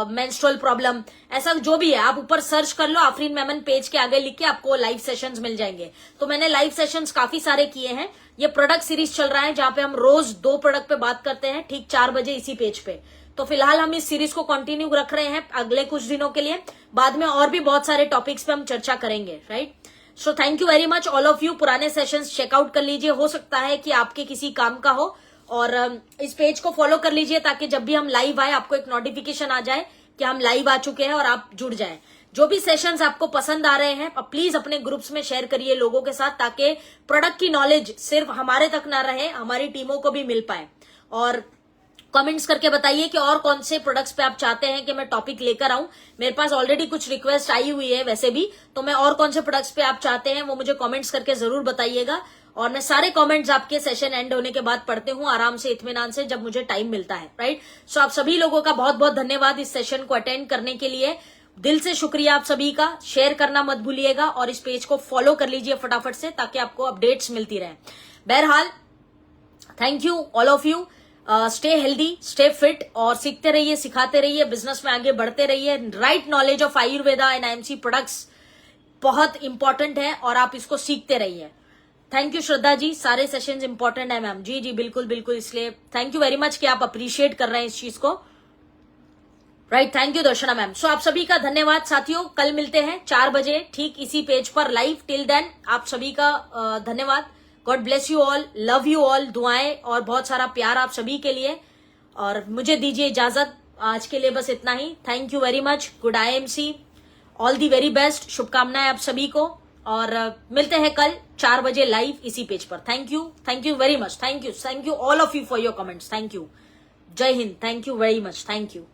मेंस्ट्रुअल प्रॉब्लम, ऐसा जो भी है आप ऊपर सर्च कर लो, आफरीन मेमन पेज के आगे लिख के आपको लाइव सेशंस मिल जाएंगे। तो मैंने लाइव सेशंस काफी सारे किए हैं। ये प्रोडक्ट सीरीज चल रहा है जहां पे हम रोज 2 प्रोडक्ट पे बात करते हैं, ठीक 4 बजे इसी पेज पे। तो फिलहाल हम इस सीरीज को कंटिन्यू रख रहे हैं अगले कुछ दिनों के लिए, बाद में और भी बहुत सारे टॉपिक्स पे हम चर्चा करेंगे, right. So thank you very much all of you, पुराने सेशंस चेकआउट कर लीजिए, हो सकता है कि आपके किसी काम का हो, और इस पेज को फॉलो कर लीजिए ताकि जब भी हम लाइव आए आपको एक नोटिफिकेशन आ जाए कि हम लाइव आ चुके हैं और आप जुड़ जाएं। जो भी सेशंस आपको पसंद आ रहे हैं प्लीज अपने ग्रुप्स में शेयर करिए लोगों के साथ, ताकि प्रोडक्ट की नॉलेज सिर्फ हमारे तक ना रहे, हमारी टीमों को भी मिल पाए। और कमेंट्स करके बताइए कि और कौन से प्रोडक्ट्स पे आप चाहते हैं कि मैं टॉपिक लेकर आऊं। मेरे पास ऑलरेडी कुछ रिक्वेस्ट आई हुई है वैसे भी, तो मैं और कौन से प्रोडक्ट्स पे आप चाहते हैं वो मुझे कमेंट्स करके जरूर बताइएगा, और मैं सारे कमेंट्स आपके सेशन एंड होने के बाद पढ़ते हूं आराम से, इत्मीनान से, जब मुझे टाइम मिलता है, राइट। सो आप सभी लोगों का बहुत बहुत धन्यवाद इस सेशन को अटेंड करने के लिए, दिल से शुक्रिया आप सभी का। शेयर करना मत भूलिएगा और इस पेज को फॉलो कर लीजिए फटाफट से, ताकि आपको अपडेट्स मिलती रहे। बहरहाल thank you all of you, stay healthy, stay fit, और सीखते रहिए, सिखाते रहिए, बिजनेस में आगे बढ़ते रहिए। Right knowledge of Ayurveda and IMC products बहुत इंपॉर्टेंट है और आप इसको सीखते रहिए। थैंक यू श्रद्धा जी, सारे सेशंस इंपॉर्टेंट है मैम। जी जी बिल्कुल बिल्कुल, इसलिए थैंक यू वेरी मच कि आप अप्रिशिएट कर रहे हैं इस चीज को, right. Thank you Darshana ma'am. So आप सभी का धन्यवाद साथियों, कल मिलते हैं 4 बजे ठीक इसी पेज पर लाइव। टिल देन आप सभी का धन्यवाद। God bless you all, love you all, दुआएं और बहुत सारा प्यार आप सभी के लिए, और मुझे दीजिए इजाजत, आज के लिए बस इतना ही। Thank you very much, good IMC, all the very best, शुभकामनाएं आप सभी को, और मिलते हैं कल 4 बजे लाइव इसी पेज पर। Thank you very much, thank you all of you for your comments, thank you, Jai Hind, thank you very much, thank you.